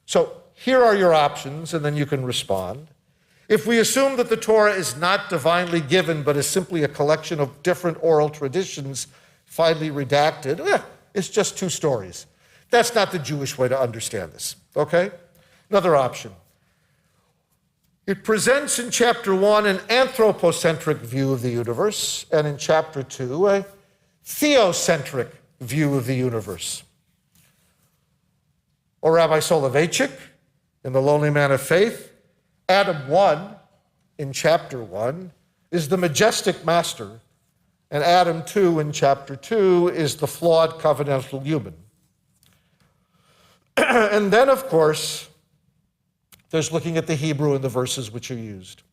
Speaker 2: So here are your options, and then you can respond. If we assume that the Torah is not divinely given, but is simply a collection of different oral traditions finally redacted, it's just two stories. That's not the Jewish way to understand this, okay? Another option. It presents in chapter 1 an anthropocentric view of the universe, and in chapter 2 a theocentric view of the universe. Or Rabbi Soloveitchik, in The Lonely Man of Faith, Adam 1, in chapter 1, is the majestic master, and Adam 2, in chapter 2, is the flawed covenantal human. And then, of course, there's looking at the Hebrew and the verses which are used.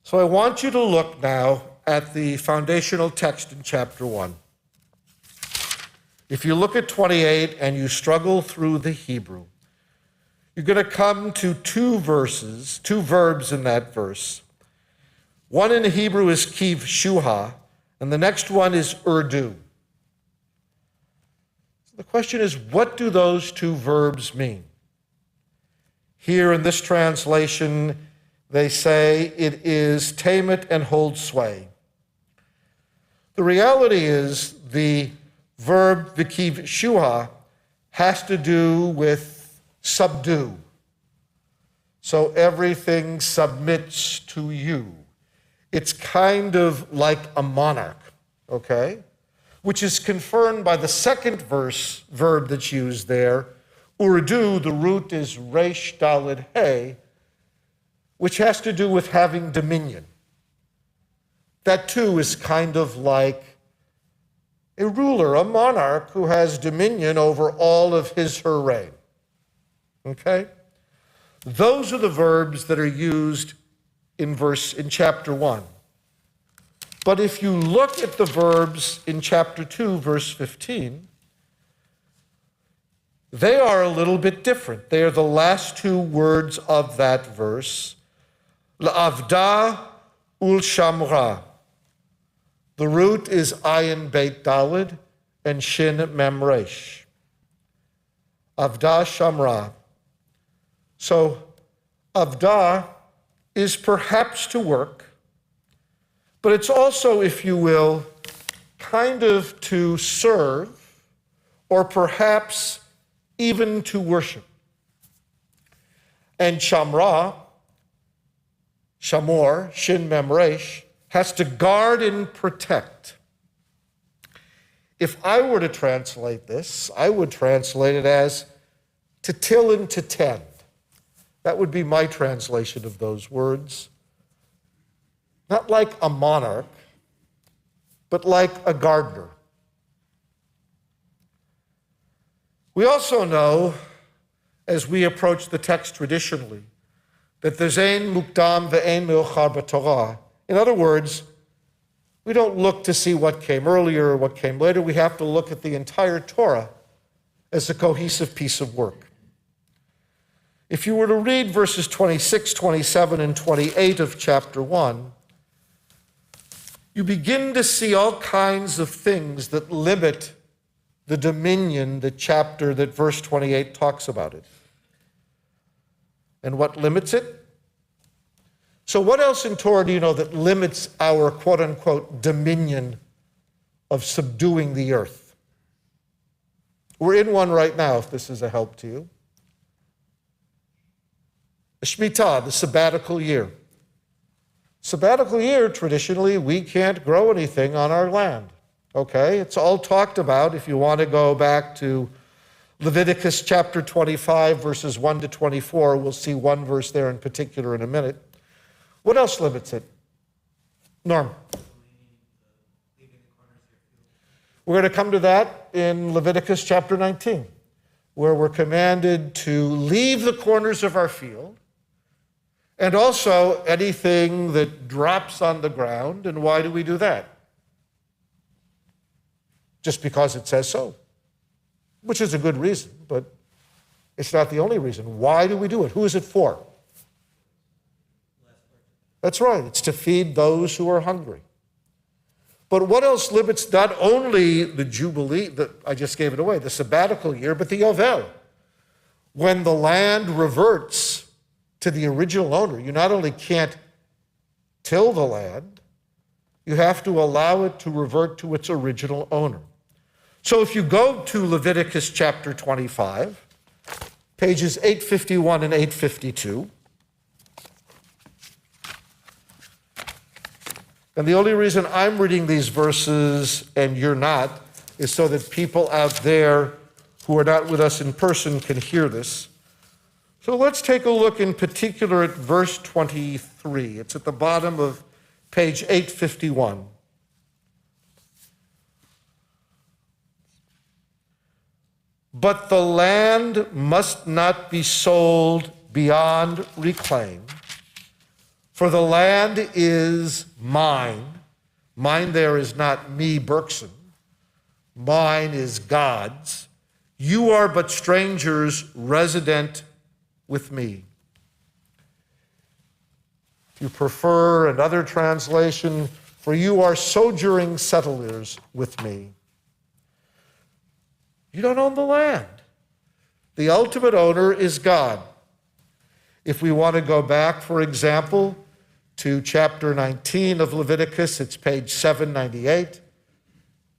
Speaker 2: So I want you to look now at the foundational text in chapter 1. If you look at 28 and you struggle through the Hebrew, you're going to come to two verbs in that verse. One in the Hebrew is kiv shuha, and the next one is urdu. So the question is, what do those two verbs mean? Here in this translation, they say it is tame it and hold sway. The reality is the verb vikiv shuha has to do with subdue. So everything submits to you. It's kind of like a monarch, okay? Which is confirmed by the second verb that's used there. Urdu, the root is resh dalid he, which has to do with having dominion. That too is kind of like a ruler, a monarch who has dominion over all of her reign. Okay? Those are the verbs that are used in chapter 1. But if you look at the verbs in chapter 2, verse 15, they are a little bit different. They are the last two words of that verse. La'avda ul shamra. The root is ayin beit dalid and shin mem resh. Avda shamra. So avda is perhaps to work, but it's also, if you will, kind of to serve, or perhaps even to worship. And shamra, shamor, shin mem resh, has to guard and protect. If I were to translate this, I would translate it as to till and to tend. That would be my translation of those words. Not like a monarch, but like a gardener. We also know, as we approach the text traditionally, that there's ein mukdam ve'ein me'ochar b'Torah. In other words, we don't look to see what came earlier or what came later. We have to look at the entire Torah as a cohesive piece of work. If you were to read verses 26, 27, and 28 of chapter 1, you begin to see all kinds of things that limit the dominion that verse 28 talks about it. And what limits it? So what else in Torah do you know that limits our quote-unquote dominion of subduing the earth? We're in one right now, if this is a help to you. The Shemitah, the sabbatical year. Sabbatical year, traditionally, we can't grow anything on our land. Okay? It's all talked about. If you want to go back to Leviticus chapter 25, verses 1 to 24, we'll see one verse there in particular in a minute. What else limits it? Norm. We're going to come to that in Leviticus chapter 19, where we're commanded to leave the corners of our field, and also anything that drops on the ground. And why do we do that? Just because it says so, which is a good reason, but it's not the only reason. Why do we do it? Who is it for? That's right, it's to feed those who are hungry. But what else limits not only the Jubilee, I just gave it away, the sabbatical year, but the Yovel? When the land reverts to the original owner, you not only can't till the land, you have to allow it to revert to its original owner. So if you go to Leviticus chapter 25, pages 851 and 852, and the only reason I'm reading these verses and you're not is so that people out there who are not with us in person can hear this. So let's take a look in particular at verse 23. It's at the bottom of page 851. But the land must not be sold beyond reclaim, for the land is mine. Mine there is not me, Berkson. Mine is God's. You are but strangers resident with me. If you prefer another translation, for you are sojourning settlers with me. You don't own the land. The ultimate owner is God. If we want to go back, for example, to chapter 19 of Leviticus, it's page 798.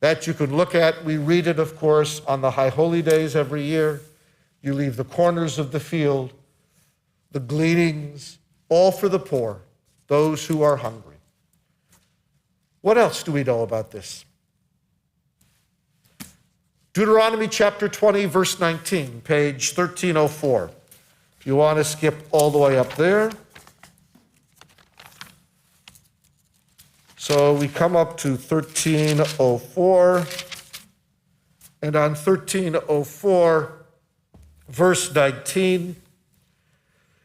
Speaker 2: That you can look at. We read it, of course, on the high holy days every year. You leave the corners of the field, the gleanings, all for the poor, those who are hungry. What else do we know about this? Deuteronomy chapter 20, verse 19, page 1304. If you want to skip all the way up there. So we come up to 1304, and on 1304, verse 19,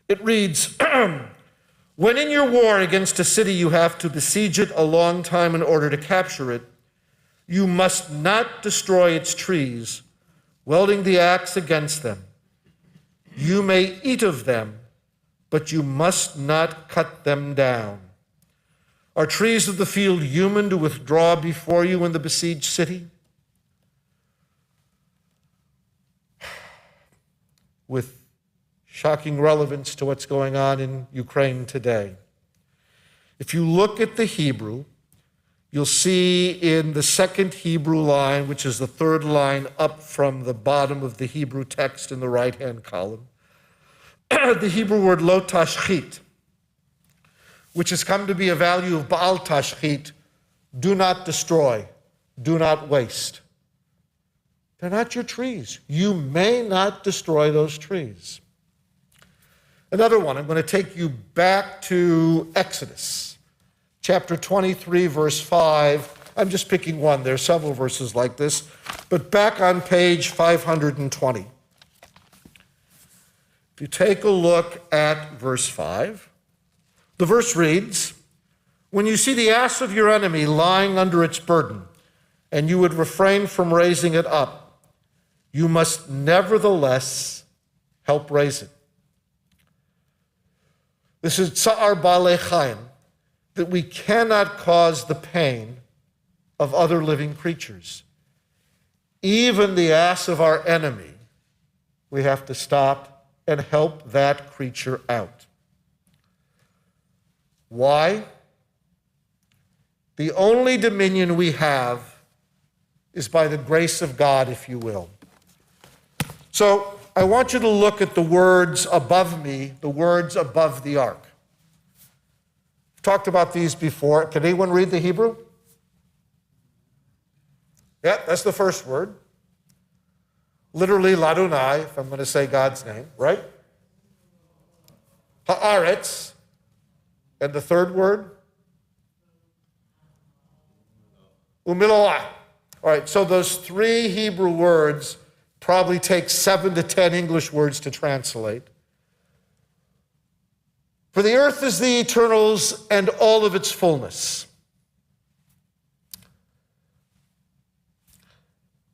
Speaker 2: it reads, when in your war against a city you have to besiege it a long time in order to capture it, you must not destroy its trees, wielding the axe against them. You may eat of them, but you must not cut them down. Are trees of the field human to withdraw before you in the besieged city? With shocking relevance to what's going on in Ukraine today. If you look at the Hebrew, you'll see in the second Hebrew line, which is the third line up from the bottom of the Hebrew text in the right-hand column, the Hebrew word lo tashchit, which has come to be a value of Baal tashchit, do not destroy, do not waste. They're not your trees. You may not destroy those trees. Another one, I'm going to take you back to Exodus, chapter 23, verse 5. I'm just picking one. There are several verses like this, but back on page 520. If you take a look at verse 5, the verse reads, when you see the ass of your enemy lying under its burden, and you would refrain from raising it up, you must nevertheless help raise it. This is tsa'ar ba'alei chayim, that we cannot cause the pain of other living creatures. Even the ass of our enemy, we have to stop and help that creature out. Why? The only dominion we have is by the grace of God, if you will. So I want you to look at the words above me, the words above the ark. I've talked about these before. Can anyone read the Hebrew? Yeah, that's the first word. Literally, Ladonai, if I'm going to say God's name, right? Haaretz. And the third word? Umiloah. All right, so those three Hebrew words probably take 7 to 10 English words to translate. For the earth is the eternal's and all of its fullness.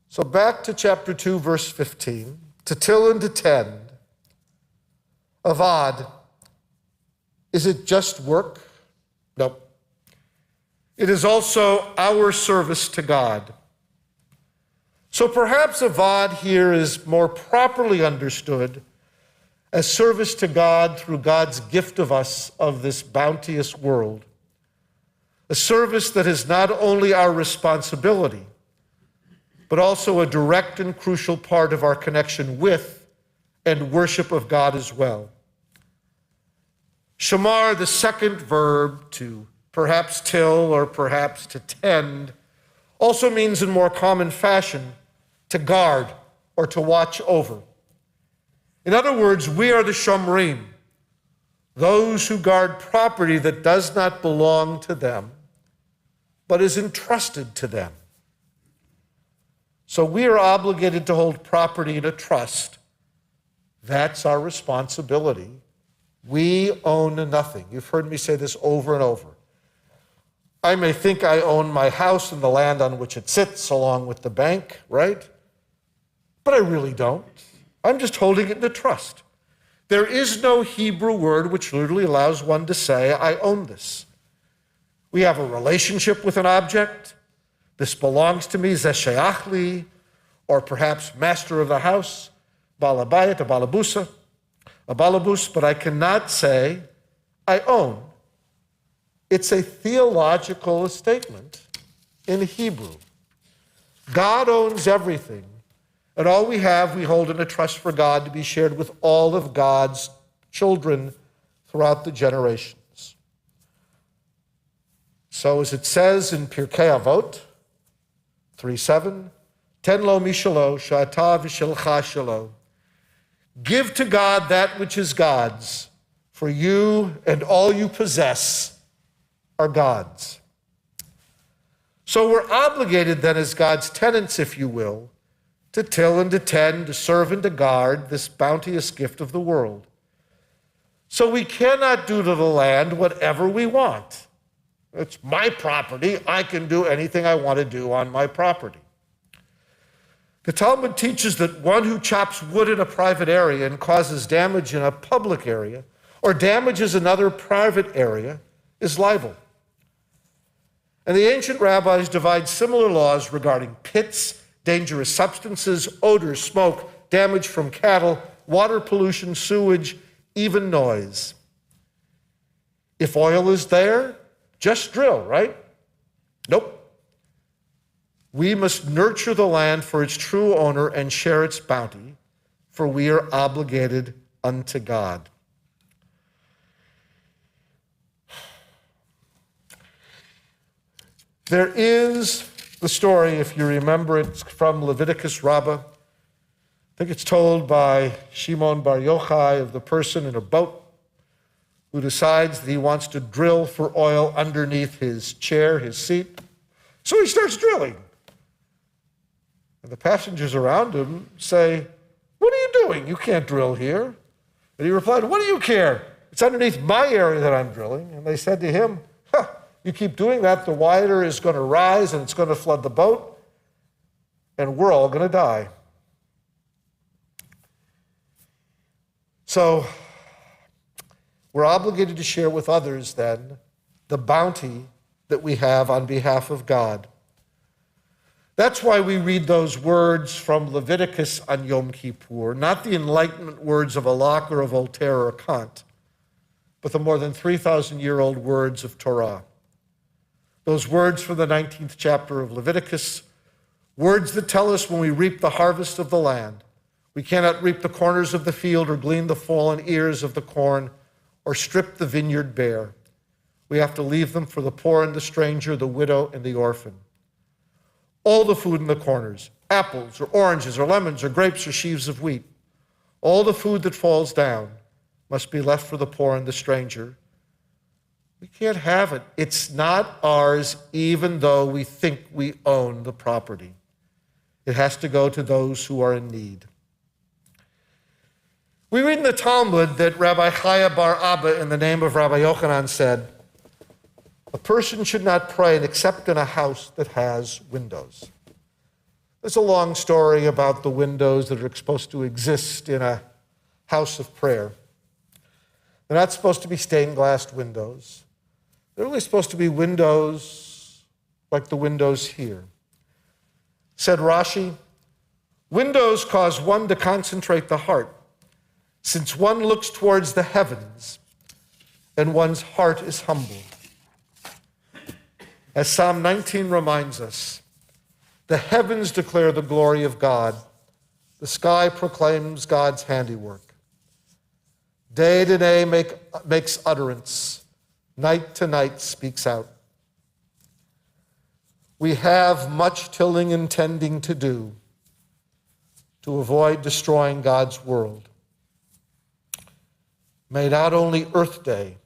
Speaker 2: So back to chapter 2, verse 15. To till and to tend. Avad. Is it just work? No. It is also our service to God. So perhaps avad here is more properly understood as service to God through God's gift of us of this bounteous world. A service that is not only our responsibility, but also a direct and crucial part of our connection with and worship of God as well. Shamar, the second verb, to perhaps till or perhaps to tend, also means in more common fashion to guard or to watch over. In other words, we are the shomrim, those who guard property that does not belong to them, but is entrusted to them. So we are obligated to hold property in a trust. That's our responsibility. We own nothing. You've heard me say this over and over. I may think I own my house and the land on which it sits along with the bank, right? But I really don't. I'm just holding it in a trust. There is no Hebrew word which literally allows one to say, I own this. We have a relationship with an object. This belongs to me, zeh sheyach li, or perhaps master of the house, balabayit, a balabusa, a balabus, but I cannot say, I own. It's a theological statement in Hebrew. God owns everything, and all we have, we hold in a trust for God to be shared with all of God's children throughout the generations. So as it says in Pirkei Avot 3:7, Ten lo mishalo, sha'ata v'shelcha shalo. Give to God that which is God's, for you and all you possess are God's. So we're obligated then as God's tenants, if you will, to till and to tend, to serve and to guard this bounteous gift of the world. So we cannot do to the land whatever we want. It's my property. I can do anything I want to do on my property. The Talmud teaches that one who chops wood in a private area and causes damage in a public area or damages another private area is liable. And the ancient rabbis divide similar laws regarding pits, dangerous substances, odors, smoke, damage from cattle, water pollution, sewage, even noise. If oil is there, just drill, right? Nope. We must nurture the land for its true owner and share its bounty, for we are obligated unto God. There is the story, if you remember it, from Leviticus Rabbah. I think it's told by Shimon Bar Yochai of the person in a boat who decides that he wants to drill for oil underneath his chair, his seat. So he starts drilling. And the passengers around him say, what are you doing? You can't drill here. And he replied, what do you care? It's underneath my area that I'm drilling. And they said to him, you keep doing that, the water is going to rise and it's going to flood the boat, and we're all going to die. So we're obligated to share with others then the bounty that we have on behalf of God. That's why we read those words from Leviticus on Yom Kippur, not the Enlightenment words of a Locke or a Voltaire or a Kant, but the more than 3,000-year-old words of Torah. Those words from the 19th chapter of Leviticus, words that tell us when we reap the harvest of the land, We cannot reap the corners of the field or glean the fallen ears of the corn or strip the vineyard bare. We have to leave them for the poor and the stranger, the widow and the orphan. All the food in the corners, apples or oranges or lemons or grapes or sheaves of wheat, all the food that falls down must be left for the poor and the stranger. We can't have it. It's not ours, even though we think we own the property. It has to go to those who are in need. We read in the Talmud that Rabbi Chaya bar Abba, in the name of Rabbi Yochanan, said, a person should not pray except in a house that has windows. There's a long story about the windows that are supposed to exist in a house of prayer. They're not supposed to be stained glass windows. They're only supposed to be windows like the windows here. Said Rashi, windows cause one to concentrate the heart, since one looks towards the heavens and one's heart is humble. As Psalm 19 reminds us, the heavens declare the glory of God. The sky proclaims God's handiwork. Day to day makes utterance. Night to night speaks out. We have much tilling and tending to do to avoid destroying God's world. May not only Earth Day,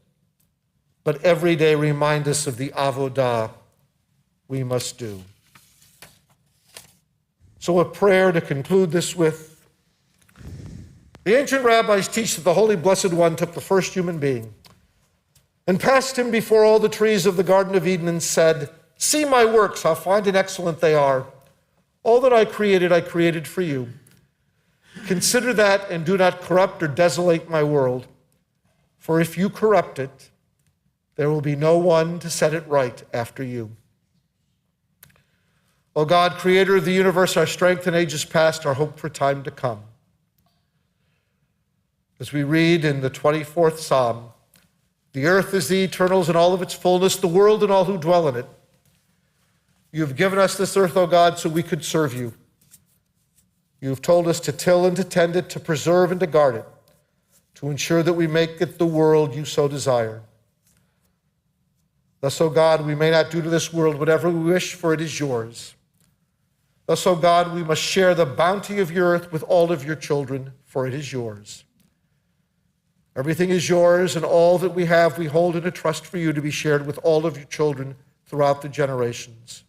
Speaker 2: but every day remind us of the avodah we must do. So a prayer to conclude this with. The ancient rabbis teach that the Holy Blessed One took the first human being and passed him before all the trees of the Garden of Eden and said, see my works, how fine and excellent they are. All that I created for you. Consider that and do not corrupt or desolate my world. For if you corrupt it, there will be no one to set it right after you. O God, creator of the universe, our strength in ages past, our hope for time to come. As we read in the 24th Psalm, the earth is the eternal's and all of its fullness, the world and all who dwell in it. You have given us this earth, O God, so we could serve you. You have told us to till and to tend it, to preserve and to guard it, to ensure that we make it the world you so desire. Thus, O God, we may not do to this world whatever we wish, for it is yours. Thus, O God, we must share the bounty of your earth with all of your children, for it is yours. Everything is yours, and all that we have we hold in a trust for you to be shared with all of your children throughout the generations.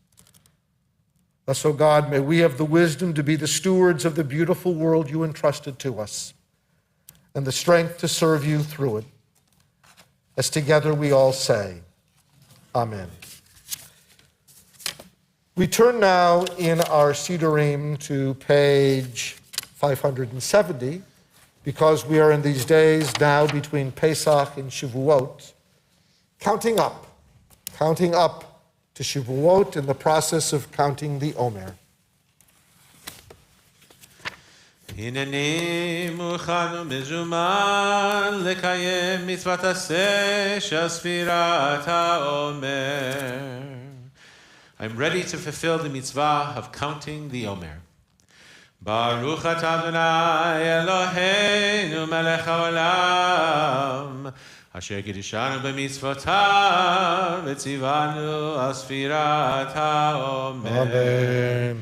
Speaker 2: Thus, O God, may we have the wisdom to be the stewards of the beautiful world you entrusted to us, and the strength to serve you through it. As together we all say, Amen. We turn now in our Sidurim to page 570, because we are in these days now between Pesach and Shavuot, counting up to Shavuot in the process of counting the Omer.
Speaker 1: הנני מוכן ומזומן לקיים מצוות עשה של ספירת העומר. I'm ready to fulfill the mitzvah of counting the Omer. Baruch atah Adonai Eloheinu melech haolam, asher קידשנו במצוותיו וציוונו על ספירת העומר.
Speaker 2: Amen.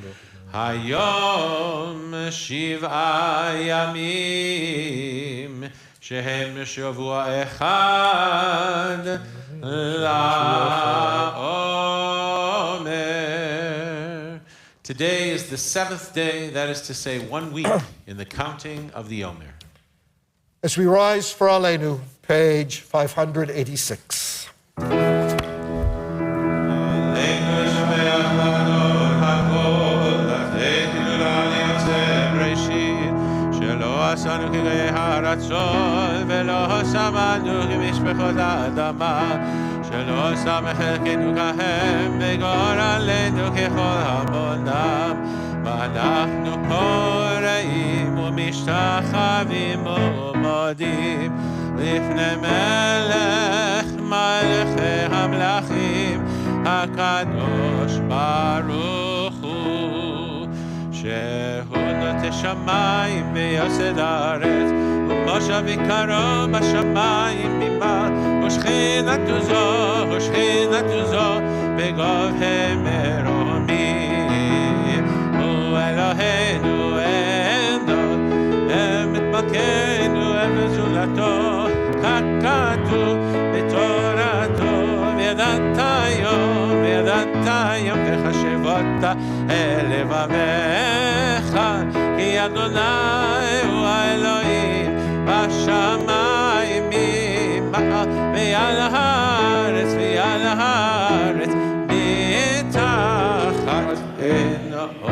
Speaker 1: היום 7 ימים שהם שבוע אחד לעומר. Today is the 7th day, that is to say 1 week in the counting of the Omer.
Speaker 2: As we rise for Aleinu, page 586.
Speaker 1: עשנו כגאי הרצון ולא שמענו כמשפחות האדמה שלא שם חלקנו כהם וגורלנו ככל המונם ואנחנו קוראים ומשתחווים ומודים לפני מלך מלכי המלכים הקדוש ברוך הוא שהוא נותן השמיים ויוסד הארץ, ומושב יקרו בשמיים ממעל, ושכינתו זו בגובה מרומים. הוא אלוהינו אין דוד, אמת מלכנו אמת זולתו, כך כתוב בתורתו. וידעת יום וחשבות אל לבביך, כי אדוני הוא האלוהים בשמיים ממעל, ועל הארץ מתחת אין עוד.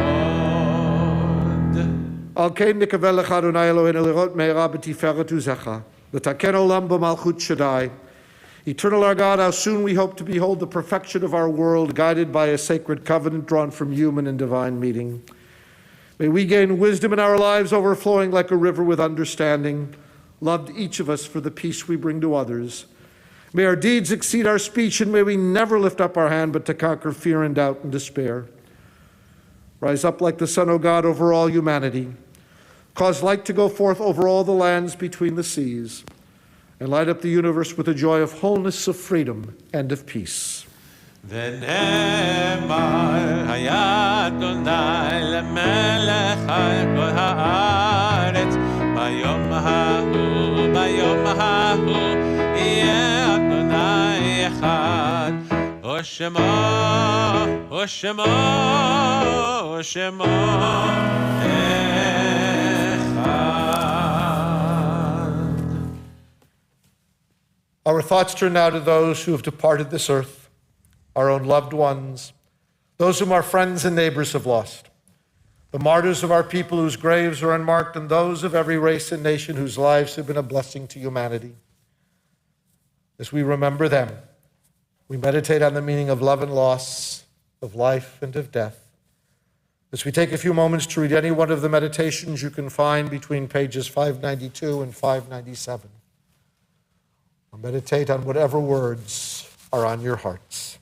Speaker 2: על כן נקווה לך אדוני אלוהינו לראות מהרה בתפארת עוזך, לתקן עולם במלכות שדי. Eternal our God, how soon we hope to behold the perfection of our world, guided by a sacred covenant drawn from human and divine meeting. May we gain wisdom in our lives, overflowing like a river with understanding, loved each of us for the peace we bring to others. May our deeds exceed our speech, and may we never lift up our hand but to conquer fear and doubt and despair. Rise up like the sun, O God, over all humanity. Cause light to go forth over all the lands between the seas, and light up the universe with the joy of wholeness, of freedom, and of peace.
Speaker 1: ונאמר היה אדוני למלך על כל הארץ, ביום ההוא יהיה אדוני אחד, ושמו
Speaker 2: Our thoughts turn now to those who have departed this earth, our own loved ones, those whom our friends and neighbors have lost, the martyrs of our people whose graves are unmarked, and those of every race and nation whose lives have been a blessing to humanity. As we remember them, we meditate on the meaning of love and loss, of life and of death. As we take a few moments to read any one of the meditations you can find between pages 592 and 597. Or meditate on whatever words are on your hearts.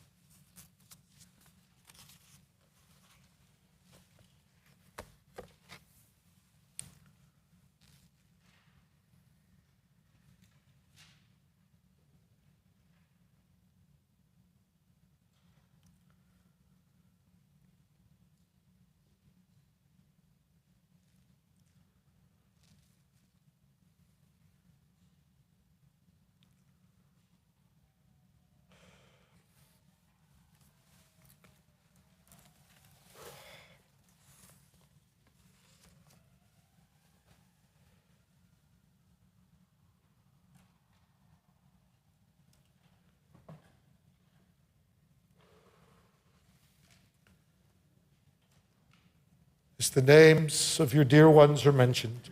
Speaker 2: As the names of your dear ones are mentioned,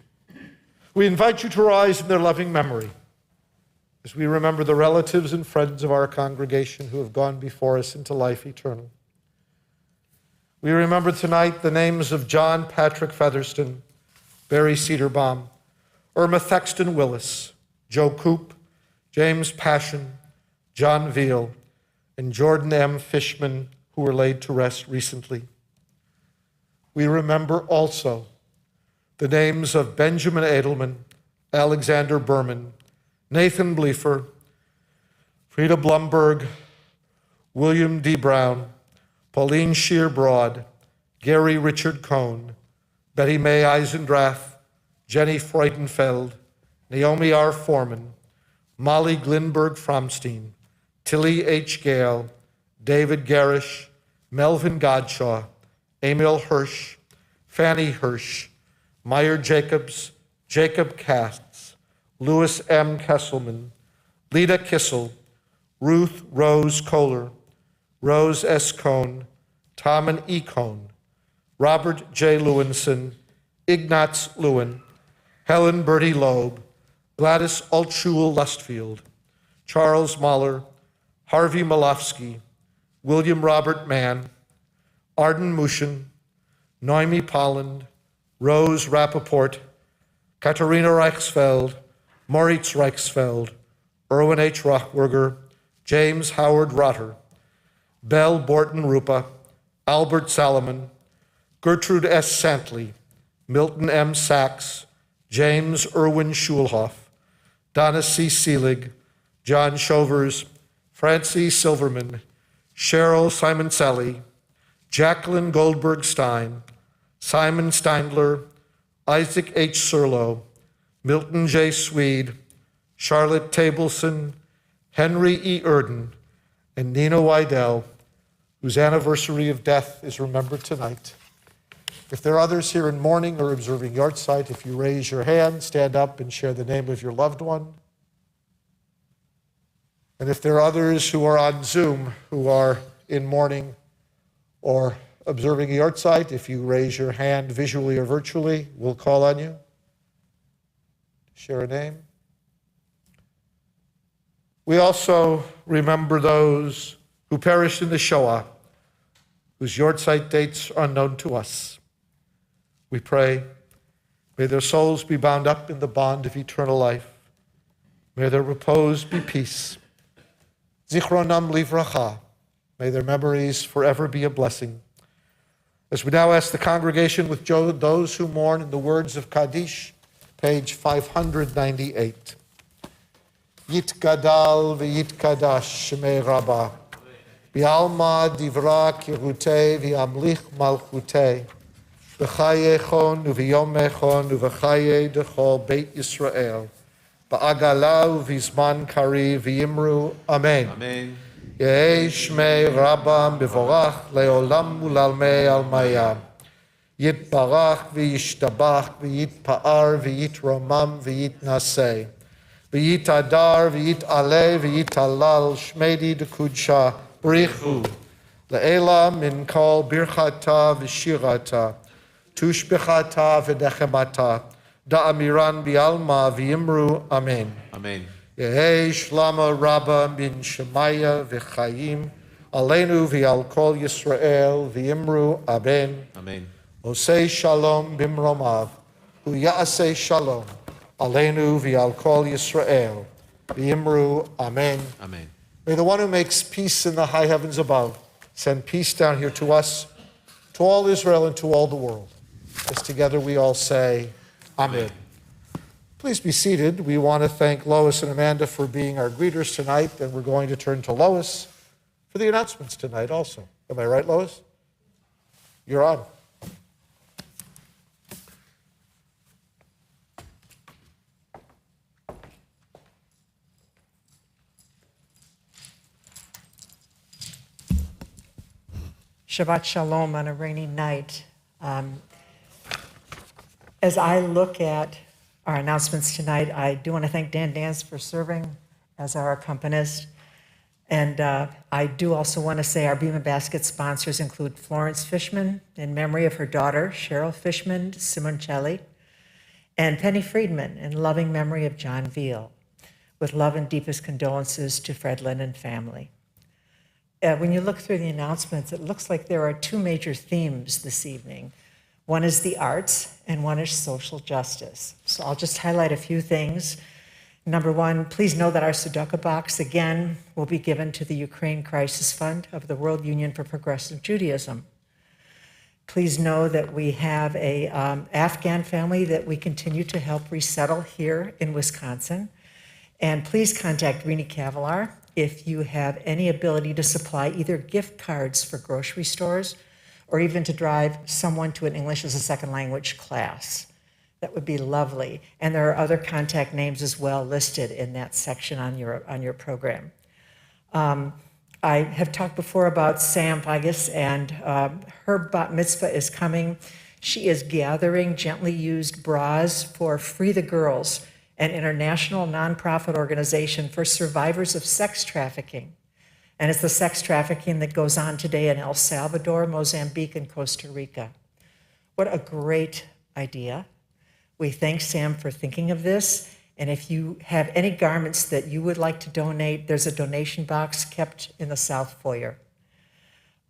Speaker 2: we invite you to rise in their loving memory as we remember the relatives and friends of our congregation who have gone before us into life eternal. We remember tonight the names of John Patrick Featherston, Barry Cedarbaum, Irma Thexton Willis, Joe Coop, James Passion, John Veal, and Jordan M. Fishman, who were laid to rest recently. We remember also the names of Benjamin Edelman, Alexander Berman, Nathan Bleefer, Frida Blumberg, William D. Brown, Pauline Shear Broad, Gary Richard Cohn, Betty Mae Eisendrath, Jenny Freudenfeld, Naomi R. Foreman, Molly Glinberg Fromstein, Tilly H. Gale, David Garish, Melvin Godshaw, Emil Hirsch, Fanny Hirsch, Meyer Jacobs, Jacob Katz, Louis M. Kesselman, Lita Kissel, Ruth Rose Kohler, Rose S. Cohn, Tom and E. Cohn, Robert J. Lewinson, Ignatz Lewin, Helen Bertie Loeb, Gladys Altschul Lustfield, Charles Mahler, Harvey Malofsky, William Robert Mann, Arden Mushin, Noemi Polland, Rose Rappaport, Katharina Reichsfeld, Moritz Reichsfeld, Erwin H. Rochberger, James Howard Rotter, Belle Borton Rupa, Albert Salomon, Gertrude S. Santley, Milton M. Sachs, James Irwin Schulhoff, Donna C. Seelig, John Shovers, Francie Silverman, Cheryl Simoncelli, Jacqueline Goldberg Stein, Simon Steindler, Isaac H. Serlo, Milton J. Swede, Charlotte Tableson, Henry E. Erden, and Nina Wydell, whose anniversary of death is remembered tonight. If there are others here in mourning or observing yahrzeit, if you raise your hand, stand up and share the name of your loved one. And if there are others who are on Zoom who are in mourning or observing a yahrzeit, if you raise your hand visually or virtually, we'll call on you. Share a name. We also remember those who perished in the Shoah, whose yahrzeit dates are unknown to us. We pray, may their souls be bound up in the bond of eternal life. May their repose be peace. Zichronam livracha. May their memories forever be a blessing. As we now ask the congregation with those who mourn in the words of Kaddish, page 598. Yitgadal v'yitkadash shemei Rabbah. Bi'alma divra kirutei v'yamlich malchutei. B'chaye chon u'v'yomei chon u'v'chaye dechol Beit Yisrael. Ba'agala u'v'zman kari v'yimru. Amen.
Speaker 1: Amen.
Speaker 2: Yehei shmei Rabbah mevorach le'olam u'lalmei almaya. Yitbarach v'yishtabach v'yitpa'ar v'yitromam v'yitnasei. V'yitadar v'yitaleh v'yitalal shmedi dekudsha brichu. Le'ela min kol birchata v'shirata. Tushbechata v'dechemata. Da'amiran bi'alma v'yimru. Amen.
Speaker 1: Amen.
Speaker 2: Yehei shlama rabba min shemaya v'chayim. Aleinu v'al kol Yisrael v'yimru. Amen.
Speaker 1: Amen.
Speaker 2: Osei shalom bimromav. Hu ya'asei shalom. Aleinu v'al kol Yisrael. V'yimru. Amen.
Speaker 1: Amen.
Speaker 2: May the one who makes peace in the high heavens above send peace down here to us, to all Israel, and to all the world. As together we all say, Amen. Please be seated. We want to thank Lois and Amanda for being our greeters tonight, and we're going to turn to Lois for the announcements tonight also. Am I right, Lois? You're on.
Speaker 6: Shabbat Shalom on a rainy night. As I look at our announcements tonight, I do want to thank Dan Dance for serving as our accompanist. And I do also want to say our Beam and Basket sponsors include Florence Fishman, in memory of her daughter, Cheryl Fishman Simoncelli, and Penny Friedman, in loving memory of John Veal, with love and deepest condolences to Fred Lynn and family. When you look through the announcements, it looks like there are two major themes this evening. One is the arts, and one is social justice. So I'll just highlight a few things. Number one, please know that our tzedakah box, again, will be given to the Ukraine Crisis Fund of the World Union for Progressive Judaism. Please know that we have a Afghan family that we continue to help resettle here in Wisconsin. And please contact Rini Cavalar if you have any ability to supply either gift cards for grocery stores or even to drive someone to an English as a second language class. That would be lovely. And there are other contact names as well listed in that section on your program. I have talked before about Sam Vigas, and her bat mitzvah is coming. She is gathering gently used bras for Free the Girls, an international nonprofit organization for survivors of sex trafficking. And it's the sex trafficking that goes on today in El Salvador, Mozambique, and Costa Rica. What a great idea. We thank Sam for thinking of this. And if you have any garments that you would like to donate, there's a donation box kept in the South Foyer.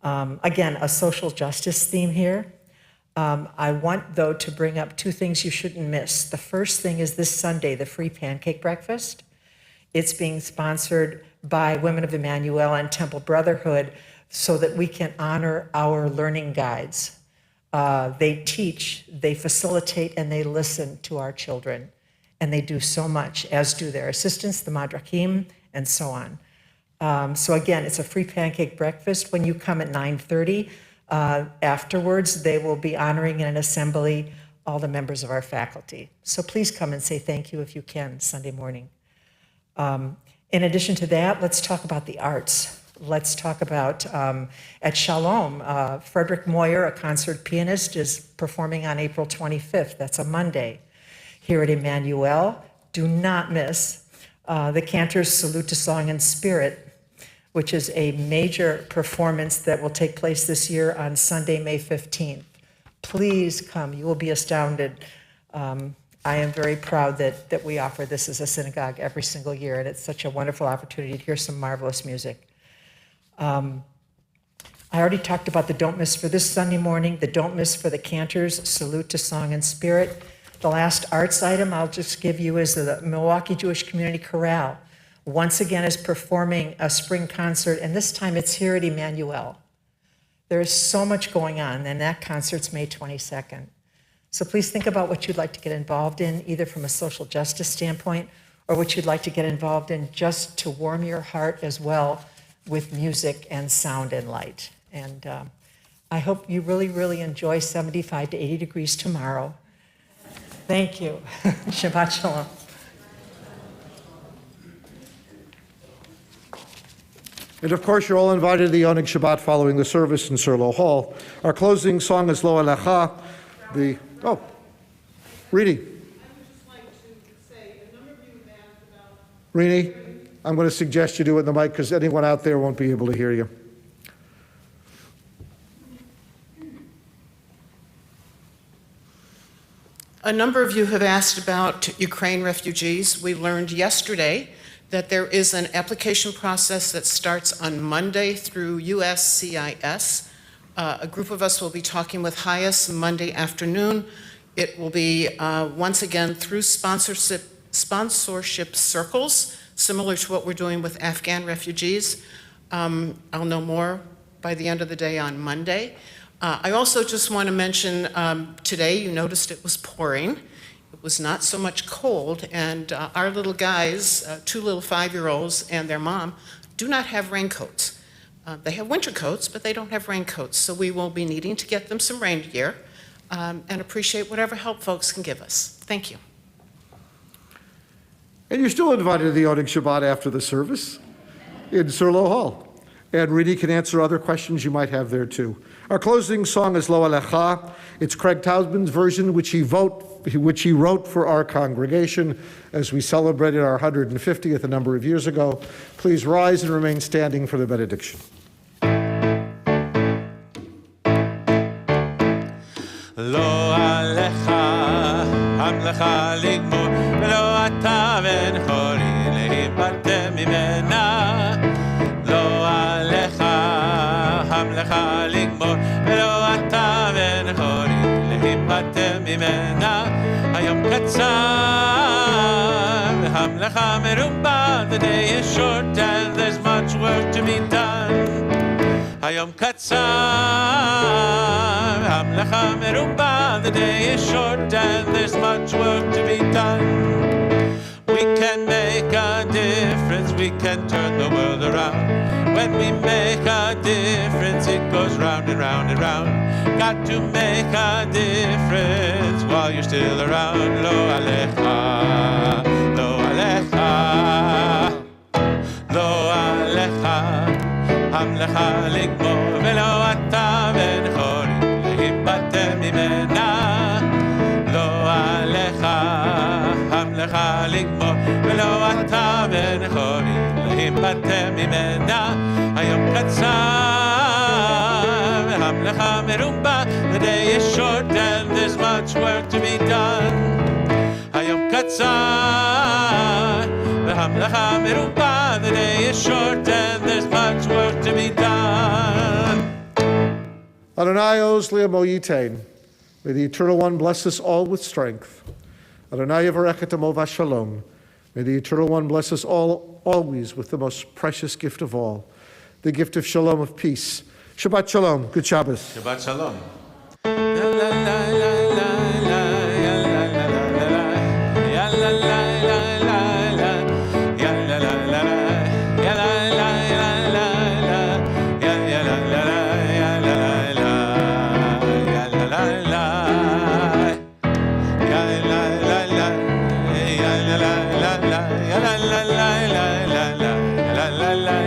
Speaker 6: Again, a social justice theme here. I want, though, to bring up two things you shouldn't miss. The first thing is this Sunday, the free pancake breakfast. It's being sponsored by Women of Emmanuel and Temple Brotherhood so that we can honor our learning guides. They teach, they facilitate, and they listen to our children. And they do so much, as do their assistants, the madrakim, and so on. So again, it's a free pancake breakfast when you come at 9:30. Afterwards, they will be honoring in an assembly all the members of our faculty. So please come and say thank you if you can Sunday morning. In addition to that, let's talk about the arts. Let's talk about, at Shalom, Frederick Moyer, a concert pianist, is performing on April 25th. That's a Monday. Here at Emmanuel, do not miss the Cantor's Salute to Song and Spirit, which is a major performance that will take place this year on Sunday, May 15th. Please come. You will be astounded. I am very proud that we offer this as a synagogue every single year, and it's such a wonderful opportunity to hear some marvelous music. I already talked about the don't miss for this Sunday morning, the don't miss for the Cantor's Salute to Song and Spirit. The last arts item I'll just give you is the Milwaukee Jewish Community Chorale. Once again is performing a spring concert, and this time it's here at Emmanuel. There is so much going on, and that concert's May 22nd. So please think about what you'd like to get involved in, either from a social justice standpoint or what you'd like to get involved in just to warm your heart as well with music and sound and light. And I hope you really, really enjoy 75 to 80 degrees tomorrow. Thank you. Shabbat Shalom.
Speaker 2: And of course, you're all invited to the Oneg Shabbat following the service in Surlo Hall. Our closing song is Lo Alecha. Rini.
Speaker 7: I would just like to say, a number of you have asked about...
Speaker 2: Rini, I'm going to suggest you do it in the mic because anyone out there won't be able to hear you.
Speaker 7: A number of you have asked about Ukraine refugees. We learned yesterday that there is an application process that starts on Monday through USCIS. A group of us will be talking with HIAS Monday afternoon. It will be, once again, through sponsorship circles, similar to what we're doing with Afghan refugees. I'll know more by the end of the day on Monday. I also just want to mention today, you noticed it was pouring. It was not so much cold, and our little guys, two little 5-year-olds and their mom, do not have raincoats. They have winter coats, but they don't have raincoats, so we will be needing to get them some rain gear and appreciate whatever help folks can give us. Thank you.
Speaker 2: And you're still invited to the Oneg Shabbat after the service in Surlo Hall. And Rini can answer other questions you might have there too. Our closing song is Lo Alecha. It's Craig Tausman's version, which he wrote for our congregation as we celebrated our 150th a number of years ago. Please rise and remain standing for the benediction.
Speaker 1: Lo alecha, hamlecha ligmor, velo ata v'nchori lehipartem mimena. Lo alecha, hamlecha ligmor, velo ata v'nchori lehipartem mimena. Hayom katzar, v'hamlecha merumba. The day is short and there's much work to be done. Hayom katzar, hamlecha merumba. The day is short and there's much work to be done. We can make a difference, we can turn the world around. When we make a difference, it goes round and round and round. Got to make a difference while you're still around. Lo alecha, lo alecha, lo alecha. Hamlecha ligmor velo ata v'nchori lehipartem mimena. Lo alecha, hamlecha ligmor velo ata v'nchori lehipartem mimena. Hayom katzar v'hamlecha merumba. The day is short and there's much work to be done. Hayom katzar v'hamlecha merumba. The day is short and there's much work to be done.
Speaker 2: Adonai Oz Li'amo Yitain. May the Eternal One bless us all with strength. Adonai Yevarech et amo v'shalom. May the Eternal One bless us all always with the most precious gift of all, the gift of shalom, of peace. Shabbat Shalom. Good Shabbos.
Speaker 1: Shabbat Shalom.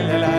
Speaker 1: la la